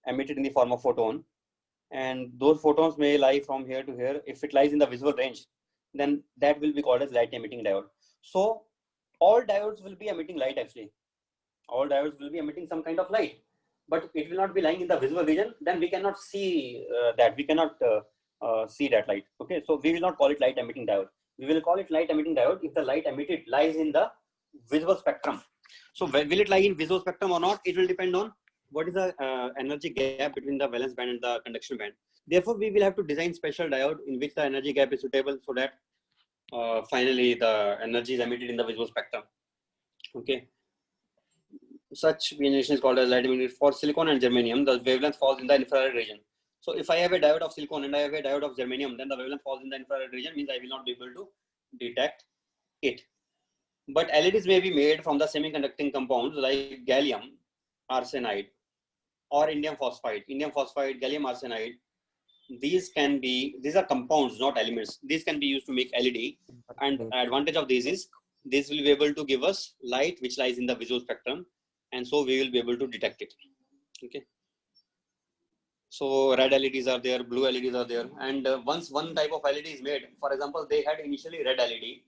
emitted in the form of photon, and those photons may lie from here to here. If it lies in the visible range, then that will be called as light emitting diode. So all diodes will be emitting light. Actually, all diodes will be emitting some kind of light, but it will not be lying in the visible region. Then we cannot see that. We cannot see that light. Okay, so we will not call it light emitting diode. We will call it light emitting diode if the light emitted lies in the visible spectrum. So will it lie in visible spectrum or not? It will depend on what is the energy gap between the valence band and the conduction band. Therefore, we will have to design special diode in which the energy gap is suitable so that finally the energy is emitted in the visible spectrum. Okay. Such generation is called as light emitting. For silicon and germanium, the wavelength falls in the infrared region. So if I have a diode of silicon and I have a diode of germanium, then the wavelength falls in the infrared region, means I will not be able to detect it. But LEDs may be made from the semiconducting compounds like gallium arsenide or indium phosphide, gallium arsenide. These are compounds, not elements. These can be used to make LED. And advantage of this is this will be able to give us light which lies in the visual spectrum, and so we will be able to detect it. Okay. So red LEDs are there, blue LEDs are there, and once one type of LED is made, for example, they had initially red LED,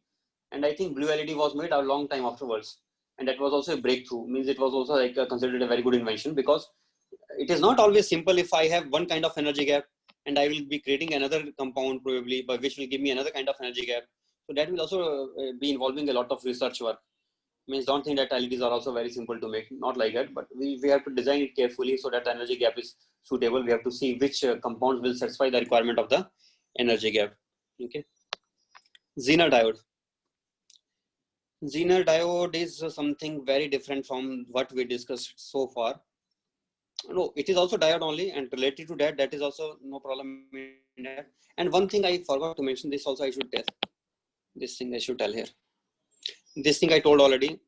and I think blue LED was made a long time afterwards, and that was also a breakthrough. Means it was also like considered a very good invention, because it is not always simple. If I have one kind of energy gap and I will be creating another compound probably, but which will give me another kind of energy gap, so that will also be involving a lot of research work. Means don't think that LEDs are also very simple to make, not like that, but we have to design it carefully so that the energy gap is suitable. We have to see which compounds will satisfy the requirement of the energy gap. Okay. Zener diode. Zener diode is something very different from what we discussed so far. No, it is also diode only, and related to that, that is also no problem in that. And one thing I forgot to mention, this also I should tell. This thing I should tell here. This thing I told already.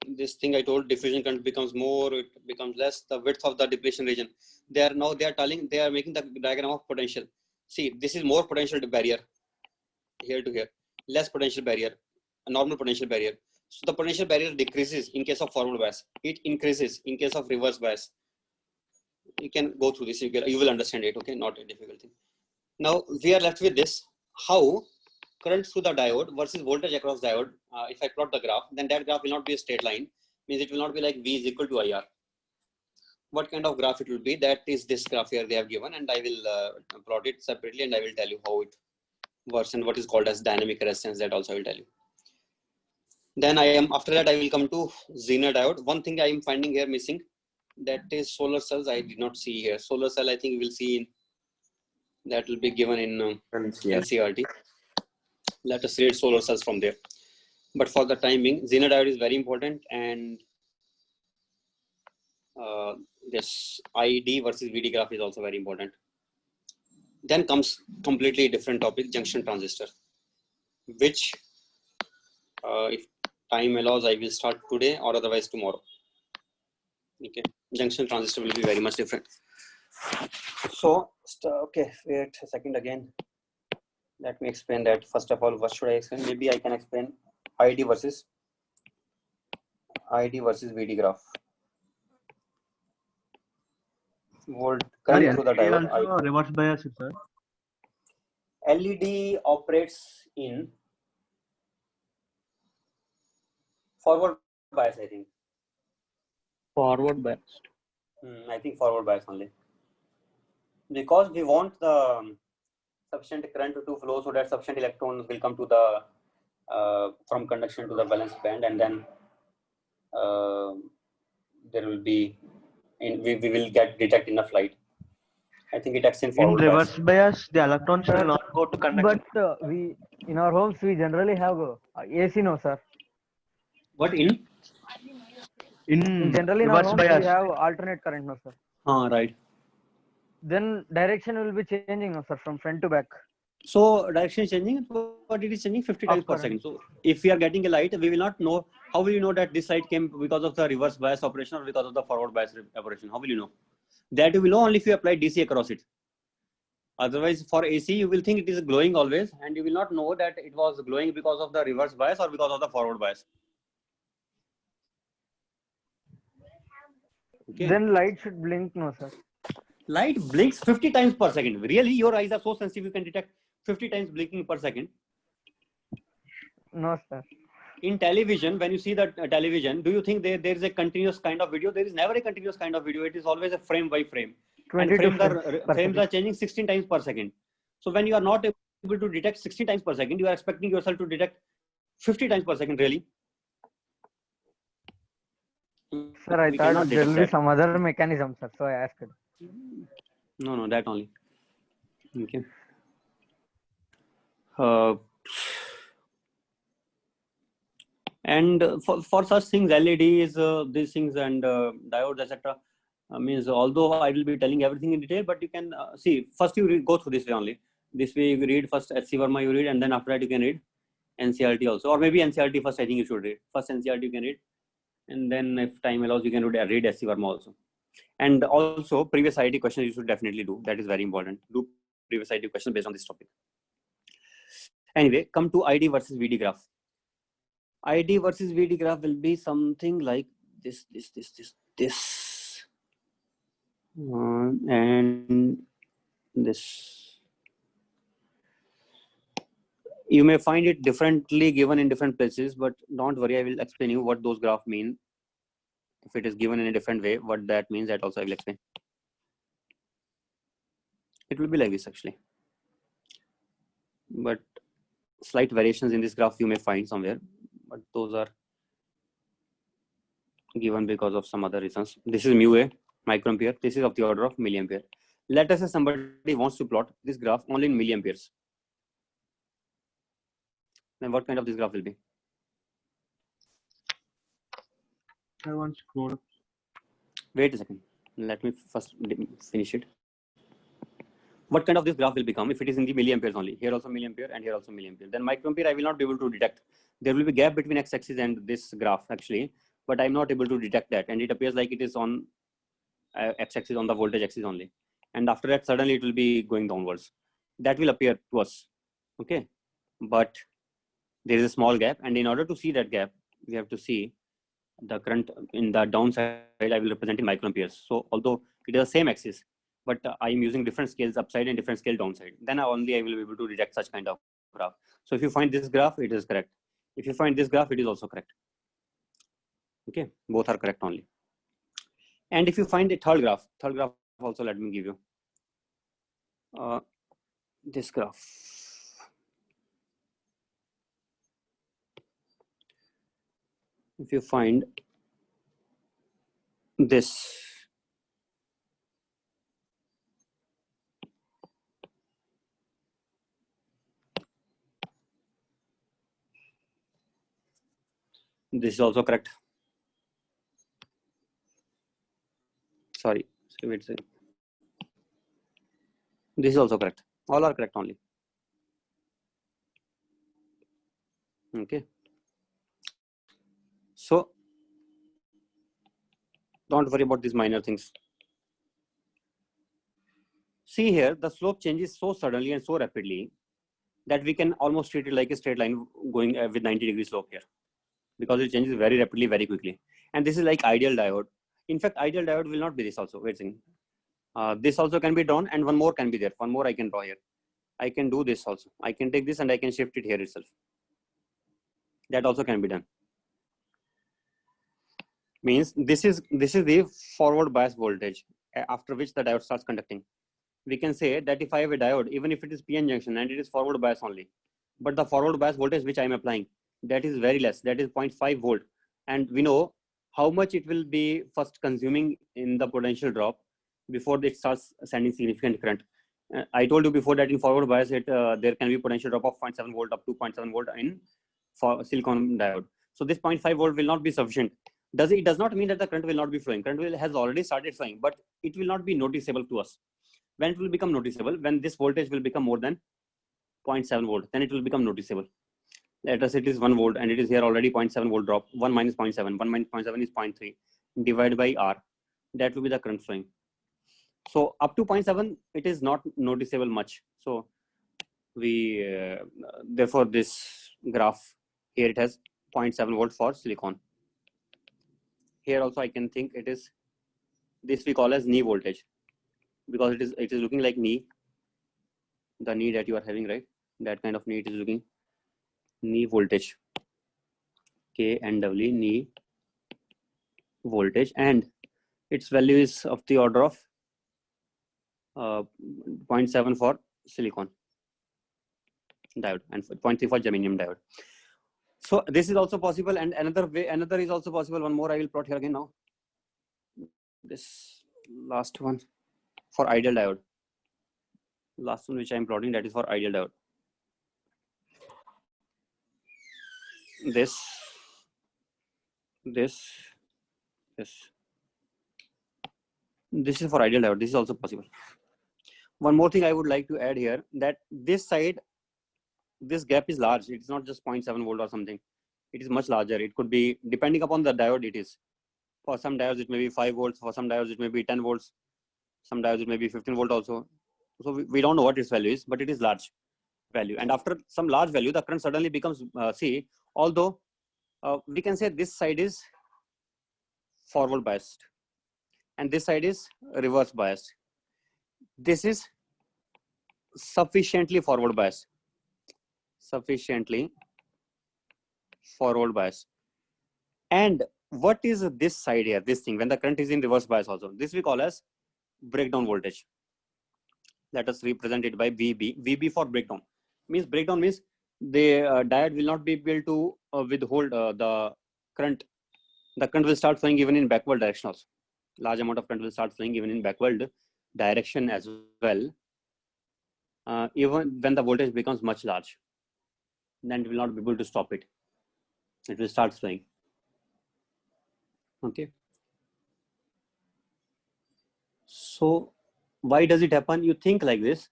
This thing I told, diffusion current becomes more, it becomes less, the width of the depletion region. They are making the diagram of potential. See, this is more potential barrier here to here, less potential barrier, a normal potential barrier. So the potential barrier decreases in case of forward bias. It increases in case of reverse bias. You can go through this, you will understand it. Okay, not a difficult thing. Now we are left with this: how current through the diode versus voltage across diode. If I plot the graph, then that graph will not be a straight line. Means it will not be like V is equal to IR. What kind of graph it will be? That is this graph here they have given, and I will plot it separately, and I will tell you how it works and what is called as dynamic resistance. That also I will tell you. Then after that I will come to Zener diode. One thing I am finding here missing, that is solar cells. I did not see here. Solar cell I think we will see in, that will be given in NCERT. Let us read solar cells from there. But for the time being, Zener diode is very important, and this ID versus VD graph is also very important. Then comes completely different topic, junction transistor, which if time allows, I will start today or otherwise tomorrow. Okay, junction transistor will be very much different. So, okay, wait a second again. Let me explain that. First of all, what should I explain? Maybe I can explain ID versus VD graph. Current through the LED diode. also reverse bias, sir. LED operates in forward bias, I think. Forward bias. I think forward bias only. Because we want the sufficient current to flow so that sufficient electrons will come to the from conduction to the valence band, and then there will be we will detect enough light. I think it acts in In forward bias. reverse bias, the electrons will not go to conduction. But we in our homes we generally have AC, no sir. What in? Generally in our reverse homes we bias, have alternate current, no sir. Right. Then direction will be changing, no sir, from front to back. So direction is changing, but it is changing 50 times per second. So if we are getting a light, we will not know. How will you know that this light came because of the reverse bias operation or because of the forward bias operation? How will you know? That you will know only if you apply DC across it. Otherwise, for AC, you will think it is glowing always, and you will not know that it was glowing because of the reverse bias or because of the forward bias. Okay. Then light should blink, no sir. Light blinks 50 times per second. Really, your eyes are so sensitive, you can detect 50 times blinking per second. No sir. In television, when you see the television, do you think there is a continuous kind of video? There is never a continuous kind of video. It is always a frame by frame. And frames are changing 16 times per second. So when you are not able to detect 16 times per second, you are expecting yourself to detect 50 times per second, really? Sir, I thought there will be some other mechanism, sir. So I asked. No, that only. Okay. And for such things, LEDs, these things, and diodes, etc. Means although I will be telling everything in detail, but you can see first you go through this way only. This way you read first H.C. Verma you read, and then after that you can read NCERT also, or maybe NCERT first. I think you should read first NCERT you can read, and then if time allows you can read H.C. Verma also. And also previous IIT questions you should definitely do. That is very important. Do previous IIT questions based on this topic. Anyway, come to ID versus VD graph. ID versus VD graph will be something like this, and this. You may find it differently given in different places, but don't worry, I will explain you what those graphs mean. If it is given in a different way, what that means, that also I will explain. It will be like this actually, but slight variations in this graph you may find somewhere, but those are given because of some other reasons. This is mu A, microampere. This is of the order of milliampere. Let us say somebody wants to plot this graph only in milliamperes. Then what kind of this graph will be? I want scroll up. Wait a second. Let me first finish it. What kind of this graph will become if it is in the milliamperes only? Here also milliampere and here also milliampere. Then microampere I will not be able to detect. There will be gap between x-axis and this graph actually, but I'm not able to detect that, and it appears like it is on x-axis, on the voltage axis only. And after that suddenly it will be going downwards. That will appear to us. Okay, but there is a small gap, and in order to see that gap, we have to see the current in the downside. I will represent in microamperes. So although it is the same axis, but I am using different scales upside and different scale downside, then only I will be able to detect such kind of graph. So if you find this graph, it is correct. If you find this graph, it is also correct. Okay, both are correct only. And if you find the third graph also, let me give you this graph. If you find this, this is also correct. sorry, wait a second. This is also correct. All are correct only. Okay. So don't worry about these minor things. See here, the slope changes so suddenly and so rapidly that we can almost treat it like a straight line going with 90-degree slope here, because it changes very rapidly, very quickly. And this is like ideal diode. In fact, ideal diode will not be this also. Wait a second. This also can be drawn, and one more can be there. One more I can draw here. I can do this also. I can take this and I can shift it here itself. That also can be done. Means this is the forward bias voltage after which the diode starts conducting. We can say that if I have a diode, even if it is PN junction and it is forward bias only, but the forward bias voltage which I am applying, that is very less, that is 0.5 volt. And we know how much it will be first consuming in the potential drop before it starts sending significant current. I told you before that in forward bias, there can be potential drop of 0.7 volt up to 0.7 volt in for silicon diode. So this 0.5 volt will not be sufficient. It does not mean that the current will not be flowing. Current has already started flowing, but it will not be noticeable to us. When it will become noticeable, when this voltage will become more than 0.7 volt, then it will become noticeable. Let us say it is 1 volt and it is here already 0.7 volt drop. 1 minus 0.7. 1 minus 0.7 is 0.3. Divided by R. That will be the current flowing. So up to 0.7, it is not noticeable much. So we, therefore this graph here, it has 0.7 volt for silicon. Here also I can think it is, this we call as knee voltage, because it is looking like knee, the knee that you are having, right? That kind of knee, it is looking knee voltage, K and W, knee voltage, and its value is of the order of 0.7 for silicon diode and 0.3 for germanium diode. So this is also possible, and another is also possible. One more I will plot here again now. This last one for ideal diode. Last one which I am plotting, that is for ideal diode. This is for ideal diode. This is also possible. One more thing I would like to add here, that this side, this gap is large. It's not just 0.7 volt or something. It is much larger. It could be, depending upon the diode it is. For some diodes it may be 5 volts. For some diodes it may be 10 volts. Some diodes it may be 15 volt also. So we don't know what its value is, but it is large value. And after some large value, the current suddenly becomes C. Although we can say this side is forward biased and this side is reverse biased. This is sufficiently forward biased. Sufficiently forward bias. And what is this side here, this thing, when the current is in reverse bias also? This we call as breakdown voltage. Let us represent it by VB. VB for breakdown. Means breakdown means the diode will not be able to withhold the current. The current will start flowing even in backward direction also. Large amount of current will start flowing even in backward direction as well. Even when the voltage becomes much large, then it will not be able to stop it. It will start flowing. Okay. So why does it happen? You think like this,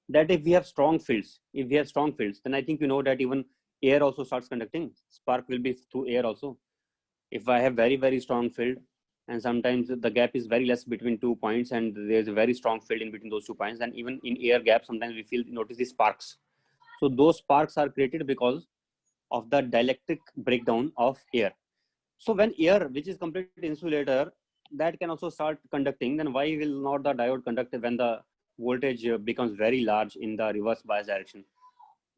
that if we have strong fields, then I think you know that even air also starts conducting. Spark will be through air also. If I have very, very strong field, and sometimes the gap is very less between 2 points and there's a very strong field in between those 2 points, and even in air gap, sometimes we notice the sparks. So those sparks are created because of the dielectric breakdown of air. So when air, which is complete insulator, that can also start conducting, then why will not the diode conduct when the voltage becomes very large in the reverse bias direction?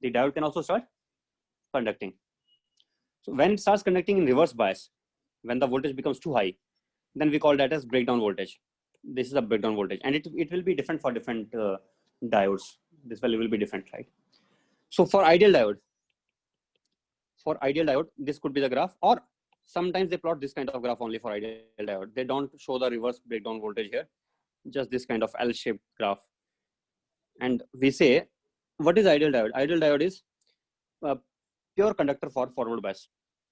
The diode can also start conducting. So when it starts conducting in reverse bias, when the voltage becomes too high, then we call that as breakdown voltage. This is a breakdown voltage, and it will be different for different diodes. This value will be different, right? So for ideal diode, this could be the graph, or sometimes they plot this kind of graph only for ideal diode. They don't show the reverse breakdown voltage here, just this kind of L-shaped graph. And we say, what is ideal diode? Ideal diode is a pure conductor for forward bias.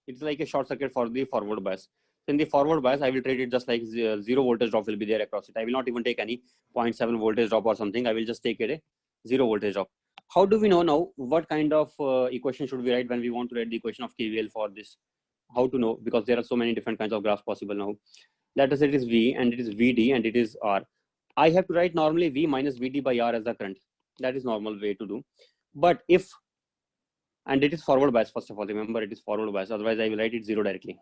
It's like a short circuit for the forward bias. in the forward bias, I will treat it just like zero voltage drop will be there across it. I will not even take any 0.7 voltage drop or something. I will just take it a zero voltage drop. How do we know now what kind of equation should we write when we want to write the equation of KVL for this? How to know? Because there are so many different kinds of graphs possible now. Let us say it is V and it is VD and it is R. I have to write normally V minus VD by R as the current. That is normal way to do. But if, and it is forward bias, first of all, remember it is forward bias, otherwise I will write it zero directly.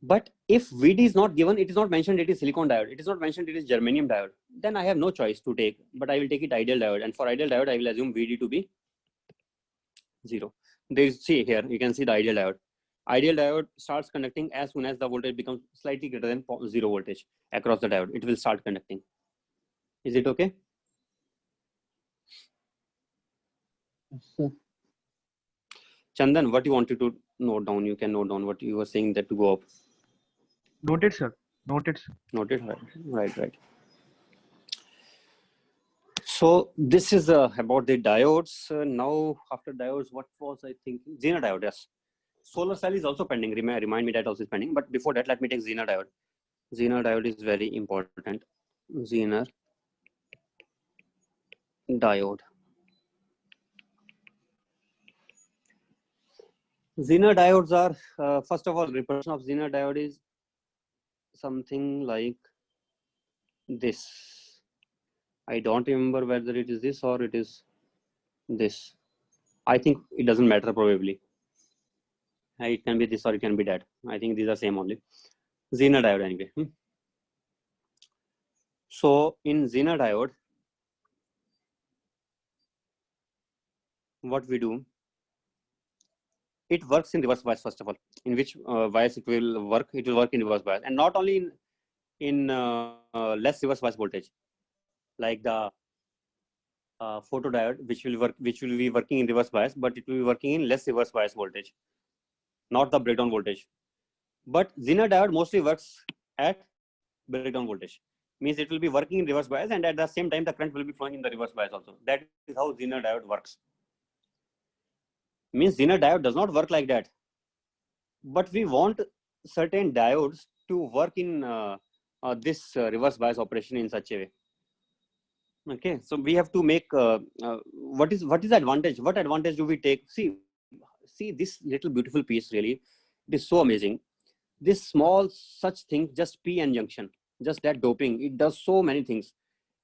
But if VD is not given, it is not mentioned it is silicon diode, it is not mentioned it is germanium diode, then I have no choice to take, but I will take it ideal diode. And for ideal diode, I will assume VD to be zero. There is, see here, you can see the ideal diode. Ideal diode starts conducting as soon as the voltage becomes slightly greater than zero voltage across the diode. It will start conducting. Is it okay? Chandan, what you wanted to note down? You can note down what you were saying that to go up. Noted, sir. Noted, sir. Noted, right. So this is about the diodes. Now after diodes, what was I thinking? Zener diode, yes. Solar cell is also pending. Remind me that also is pending. But before that, let me take Zener diode. Zener diode is very important. Zener diode. Zener diodes are, first of all, representation of Zener diode is something like this. I don't remember whether it is this or it is this. I think it doesn't matter probably. It can be this or it can be that. I think these are same only. Zener diode anyway. So in Zener diode, what we do, it works in reverse bias first of all. In which bias it will work? It will work in reverse bias, and not only in less reverse bias voltage, like the photodiode, which will be working in reverse bias, but it will be working in less reverse bias voltage, not the breakdown voltage. But Zener diode mostly works at breakdown voltage. Means it will be working in reverse bias, and at the same time the current will be flowing in the reverse bias also. That is how Zener diode works. Means Zener diode does not work like that, but we want certain diodes to work in this reverse bias operation in such a way. Okay, so we have to make what is the advantage? What advantage do we take? See this little beautiful piece, really, it is so amazing. This small such thing, just p-n junction, just that doping, it does so many things.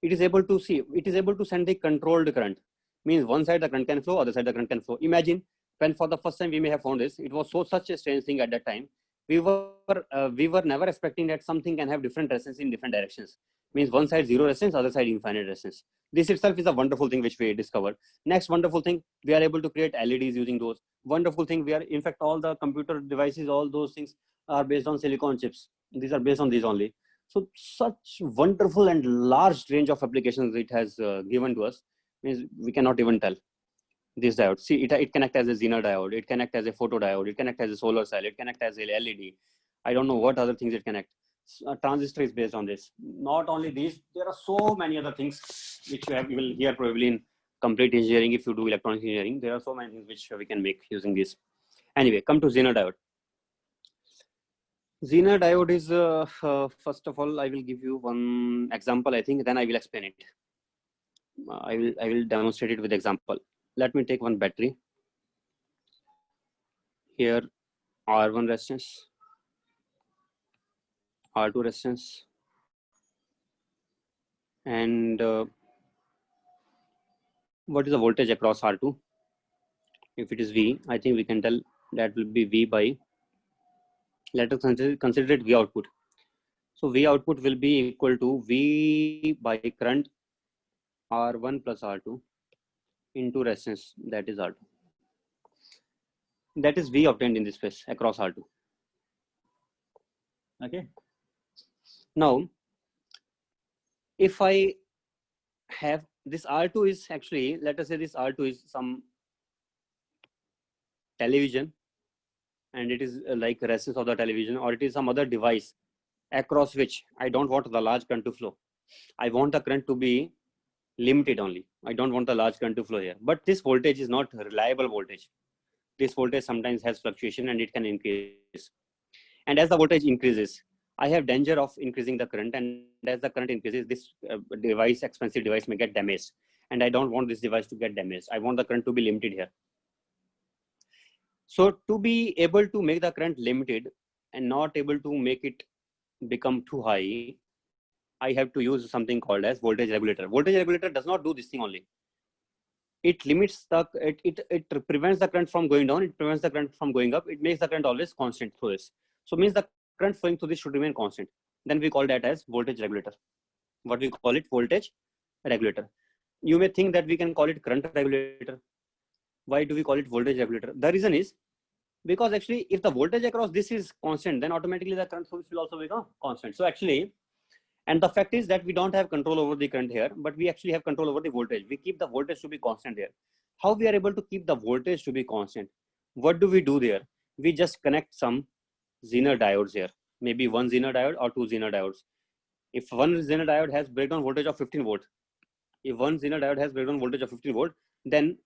It is able to send a controlled current. Means one side the current can flow, other side the current can flow. Imagine when for the first time we may have found this, it was such a strange thing at that time. We were never expecting that something can have different resistance in different directions. Means one side zero resistance, other side infinite resistance. This itself is a wonderful thing which we discovered. Next wonderful thing, we are able to create LEDs using those. Wonderful thing, we are, in fact, all the computer devices, all those things are based on silicon chips. These are based on these only. So such wonderful and large range of applications it has given to us. Means we cannot even tell. This diode, see, it connect as a Zener diode, it connect as a photodiode, it connect as a solar cell, it connect as a LED. I don't know what other things it connect. A transistor is based on this. Not only these, there are so many other things which you will hear probably in complete engineering. If you do electronic engineering, there are so many things which we can make using this. Anyway, come to Zener diode. Zener diode is, first of all, I will give you one example, I think, then I will explain it. I will demonstrate it with example. Let me take one battery. Here, R1 resistance, R2 resistance, and what is the voltage across R2? If it is V, I think we can tell that will be V by, let us consider it V output. So V output will be equal to V by current R1 plus R2 into resistance, that is R2. That is V obtained in this case across R2. Okay. Now, if I have this R2 is actually, let us say this R2 is some television, and it is like resistance of the television, or it is some other device across which I don't want the large current to flow. I want the current to be limited only. I don't want the large current to flow here. But this voltage is not reliable voltage. This voltage sometimes has fluctuation and it can increase. And as the voltage increases, I have danger of increasing the current, and as the current increases, this device, expensive device, may get damaged. And I don't want this device to get damaged. I want the current to be limited here. So to be able to make the current limited and not able to make it become too high, I have to use something called as voltage regulator. Voltage regulator does not do this thing only. It limits the, it prevents the current from going down. It prevents the current from going up. It makes the current always constant through this. So means the current flowing through this should remain constant. Then we call that as voltage regulator. What we call it? Voltage regulator. You may think that we can call it current regulator. Why do we call it voltage regulator? The reason is because actually if the voltage across this is constant, then automatically the current source will also become constant. So actually, and the fact is that we don't have control over the current here, but we actually have control over the voltage. We keep the voltage to be constant there. How we are able to keep the voltage to be constant? What do we do there? We just connect some Zener diodes here, maybe one Zener diode or two Zener diodes. If one Zener diode has breakdown voltage of 15 volt, if one Zener diode has breakdown voltage of 15 volt, then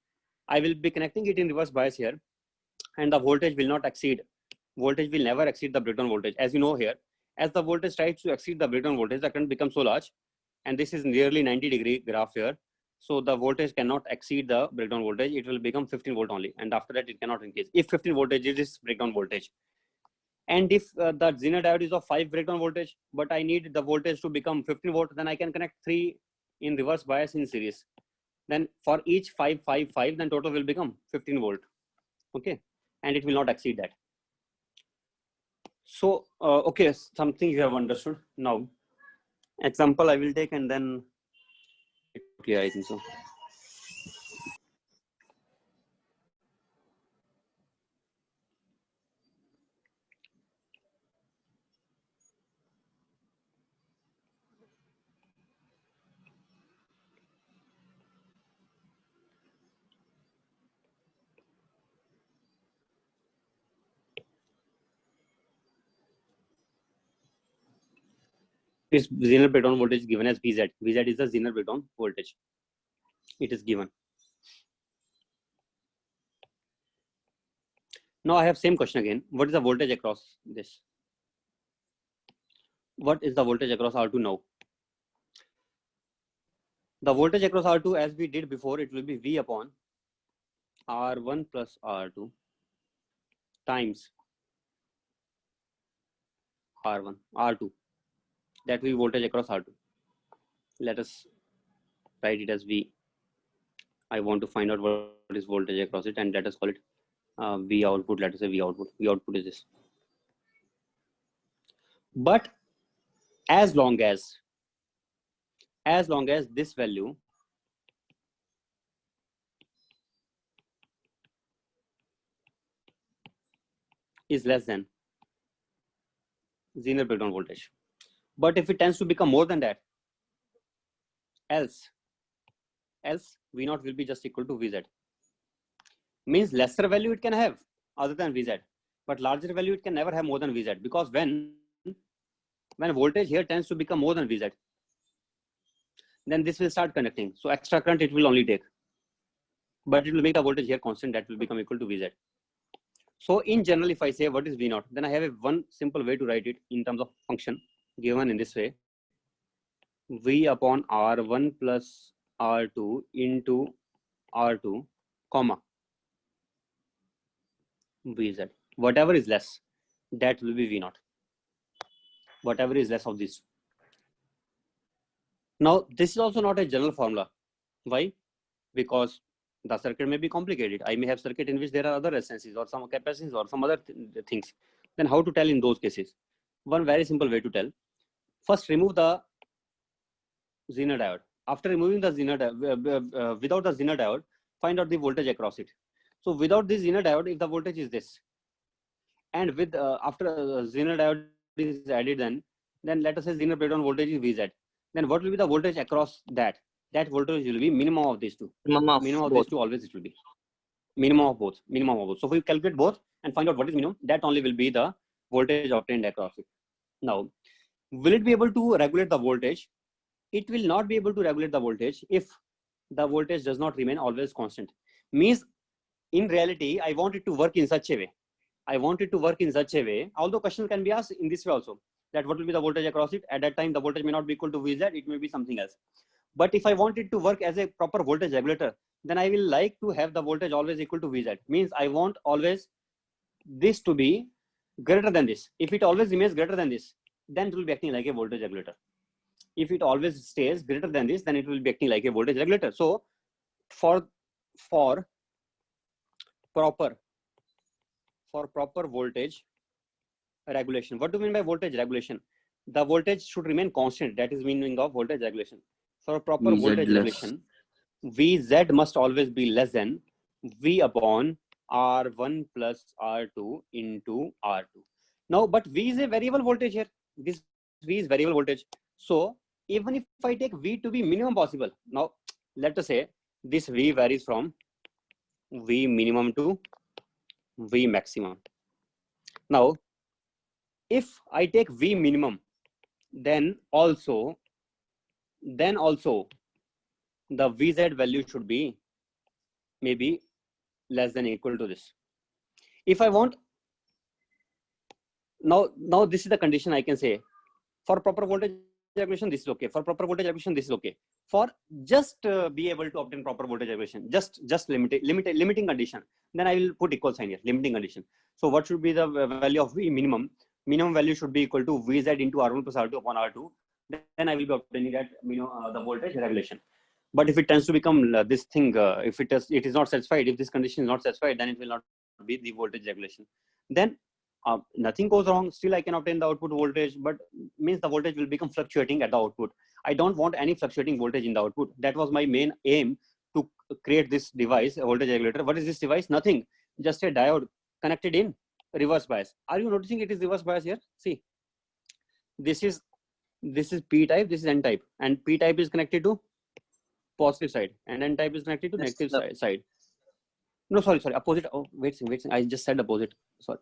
I will be connecting it in reverse bias here, and the voltage will not exceed. Voltage will never exceed the breakdown voltage. As you know here, as the voltage tries to exceed the breakdown voltage, the current becomes so large, and this is nearly 90-degree graph here. So the voltage cannot exceed the breakdown voltage. It will become 15 volt only, and after that it cannot increase. If 15 voltage is breakdown voltage, and if the Zener diode is of 5 breakdown voltage, but I need the voltage to become 15 volt, then I can connect 3 in reverse bias in series. Then for each 5, 5, 5, then total will become 15 volt. Okay, and it will not exceed that. So, okay, something you have understood. Now, example I will take, and then, okay, I think so. This Zener breakdown voltage is given as Vz. Vz is the Zener breakdown voltage. It is given. Now I have same question again. What is the voltage across this? What is the voltage across R2 now? The voltage across R2, as we did before, it will be V upon R1 plus R2 times R1, R2. That will be voltage across R2. Let us write it as V. I want to find out what is voltage across it, and let us call it V output. Let us say V output. V output is this. But as long as this value is less than Zener breakdown voltage, but if it tends to become more than that, else V0 will be just equal to Vz. Means lesser value it can have other than Vz, but larger value it can never have more than Vz, because when voltage here tends to become more than Vz, then this will start conducting. So extra current it will only take, but it will make the voltage here constant, that will become equal to Vz. So in general, if I say what is V0, then I have one simple way to write it in terms of function given in this way: V upon R1 plus R2 into R2, comma, Vz. Whatever is less, that will be V0. Whatever is less of this. Now, this is also not a general formula. Why? Because the circuit may be complicated. I may have circuit in which there are other resistances or some capacities or some other things. Then how to tell in those cases? One very simple way to tell. First, remove the Zener diode. After removing the Zener diode, without the Zener diode, find out the voltage across it. So without this Zener diode, if the voltage is this, and with after Zener diode is added, then let us say Zener breakdown voltage is Vz. Then what will be the voltage across that? That voltage will be minimum of these two. Minimum of these two, always it will be. Minimum of both. Minimum of both. So if we calculate both and find out what is minimum, that only will be the voltage obtained across it. Now, will it be able to regulate the voltage? It will not be able to regulate the voltage if the voltage does not remain always constant. Means in reality, I want it to work in such a way. I want it to work in such a way, although questions can be asked in this way also, that what will be the voltage across it. At that time, the voltage may not be equal to Vz, it may be something else. But if I want it to work as a proper voltage regulator, then I will like to have the voltage always equal to Vz. Means I want always this to be greater than this. If it always remains greater than this, then it will be acting like a voltage regulator. If it always stays greater than this, then it will be acting like a voltage regulator. So for proper voltage regulation, what do you mean by voltage regulation? The voltage should remain constant. That is meaning of voltage regulation. For proper VZ voltage less. regulation, Vz must always be less than V upon R1 plus R2 into R2. Now, but V is a variable voltage here. This V is variable voltage. So even if I take V to be minimum possible, now let us say this V varies from V minimum to V maximum. Now, if I take V minimum, then also the Vz value should be maybe less than or equal to this. If I want, now this is the condition I can say. For proper voltage regulation, this is okay. For proper voltage regulation, this is okay. For just be able to obtain proper voltage regulation, just limiting condition, then I will put equal sign here, limiting condition. So what should be the value of V minimum? Minimum value should be equal to Vz into R1 plus R2 upon R2. Then I will be obtaining that the voltage regulation. But if it tends to become this thing, if it is not satisfied, if this condition is not satisfied, then it will not be the voltage regulation. Then nothing goes wrong. Still, I can obtain the output voltage, but means the voltage will become fluctuating at the output. I don't want any fluctuating voltage in the output. That was my main aim to create this device, a voltage regulator. What is this device? Nothing, just a diode connected in reverse bias. Are you noticing it is reverse bias here? See, this is P type, this is N type, and P type is connected to positive side, and N type is connected to negative side. No, sorry, opposite. Oh, wait, I just said opposite. Sorry.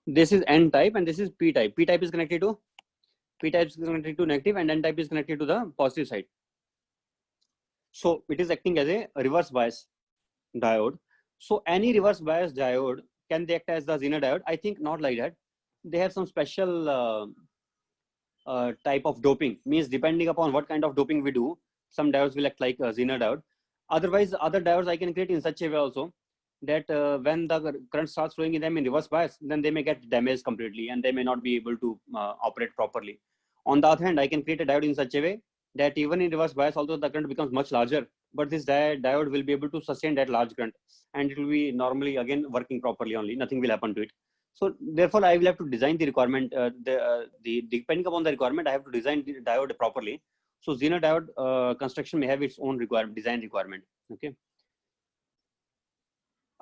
This is N type and this is P type. P type is connected to negative, and N type is connected to the positive side. So it is acting as a reverse bias diode. So any reverse bias diode, can they act as the Zener diode? I think not like that. They have some special type of doping. Means depending upon what kind of doping we do, some diodes will act like a Zener diode. Otherwise, other diodes I can create in such a way also that when the current starts flowing in them in reverse bias, then they may get damaged completely and they may not be able to operate properly. On the other hand, I can create a diode in such a way that even in reverse bias, although the current becomes much larger, but this diode will be able to sustain that large current, and it will be normally again working properly only. Nothing will happen to it. So therefore, I will have to design the requirement. Depending upon the requirement, I have to design the diode properly. So Zener diode construction may have its own design requirement. Okay.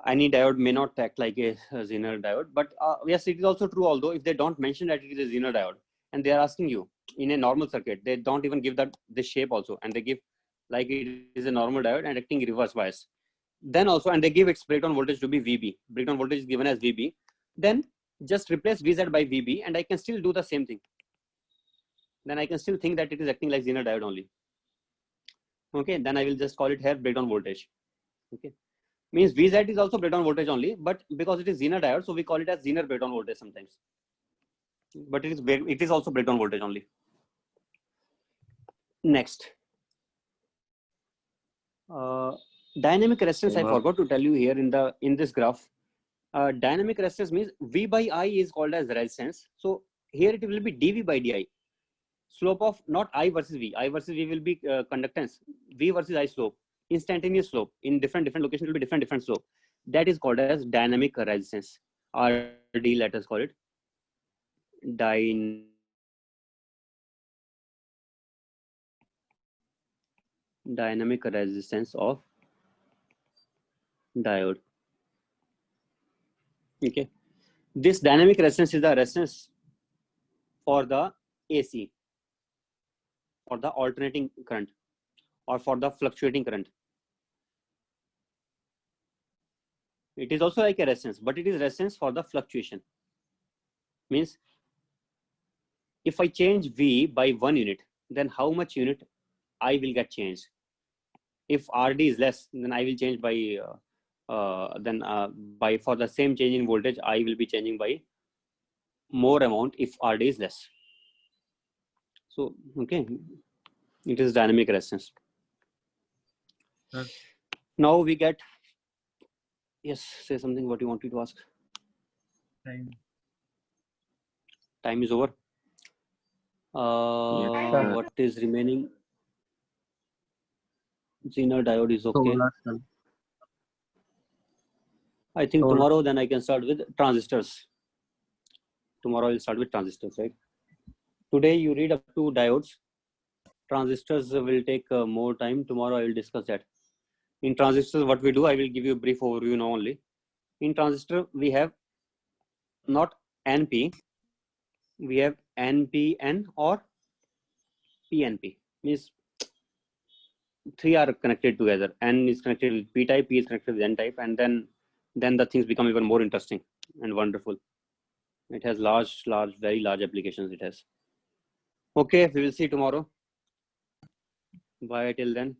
Any diode may not act like a Zener diode, but yes, it is also true. Although if they don't mention that it is a Zener diode, and they are asking you in a normal circuit, they don't even give that this shape also, and they give like it is a normal diode and acting reverse bias. Then also, and they give its breakdown voltage to be VB. Breakdown voltage is given as VB. Then just replace VZ by VB, and I can still do the same thing. Then I can still think that it is acting like Zener diode only. Okay, then I will just call it here breakdown voltage. Okay, means VZ is also breakdown voltage only, but because it is Zener diode, so we call it as Zener breakdown voltage sometimes. But it is also breakdown voltage only. Next, dynamic resistance. I forgot to tell you here in this graph. Dynamic resistance means V by I is called as resistance. So here it will be dV by di. Slope of not I versus V. I versus V will be conductance. V versus I slope. Instantaneous slope. In different locations will be different slope. That is called as dynamic resistance. RD, let us call it. Dynamic resistance of diode. Okay. This dynamic resistance is the resistance for the AC, for the alternating current, or for the fluctuating current. It is also like a resistance, but it is resistance for the fluctuation. Means if I change V by 1 unit, then how much unit I will get changed? If RD is less, then I will change by then by for the same change in voltage, I will be changing by more amount if RD is less. So, okay, it is dynamic resistance. Sir. Now we get, yes, say something what you wanted to ask. Time. Time is over. sir. What is remaining? Zener diode is okay. Solar cell. I think Solar. tomorrow then I can start with transistors. Tomorrow I'll start with transistors, right? Today you read up to diodes. Transistors will take more time. Tomorrow I will discuss that. In transistors, what we do, I will give you a brief overview now only. In transistor, we have not NP, we have NPN or PNP. Means three are connected together. N is connected with P type, P is connected with N type, and then the things become even more interesting and wonderful. It has very large applications. It has. Okay, we will see tomorrow. Bye till then.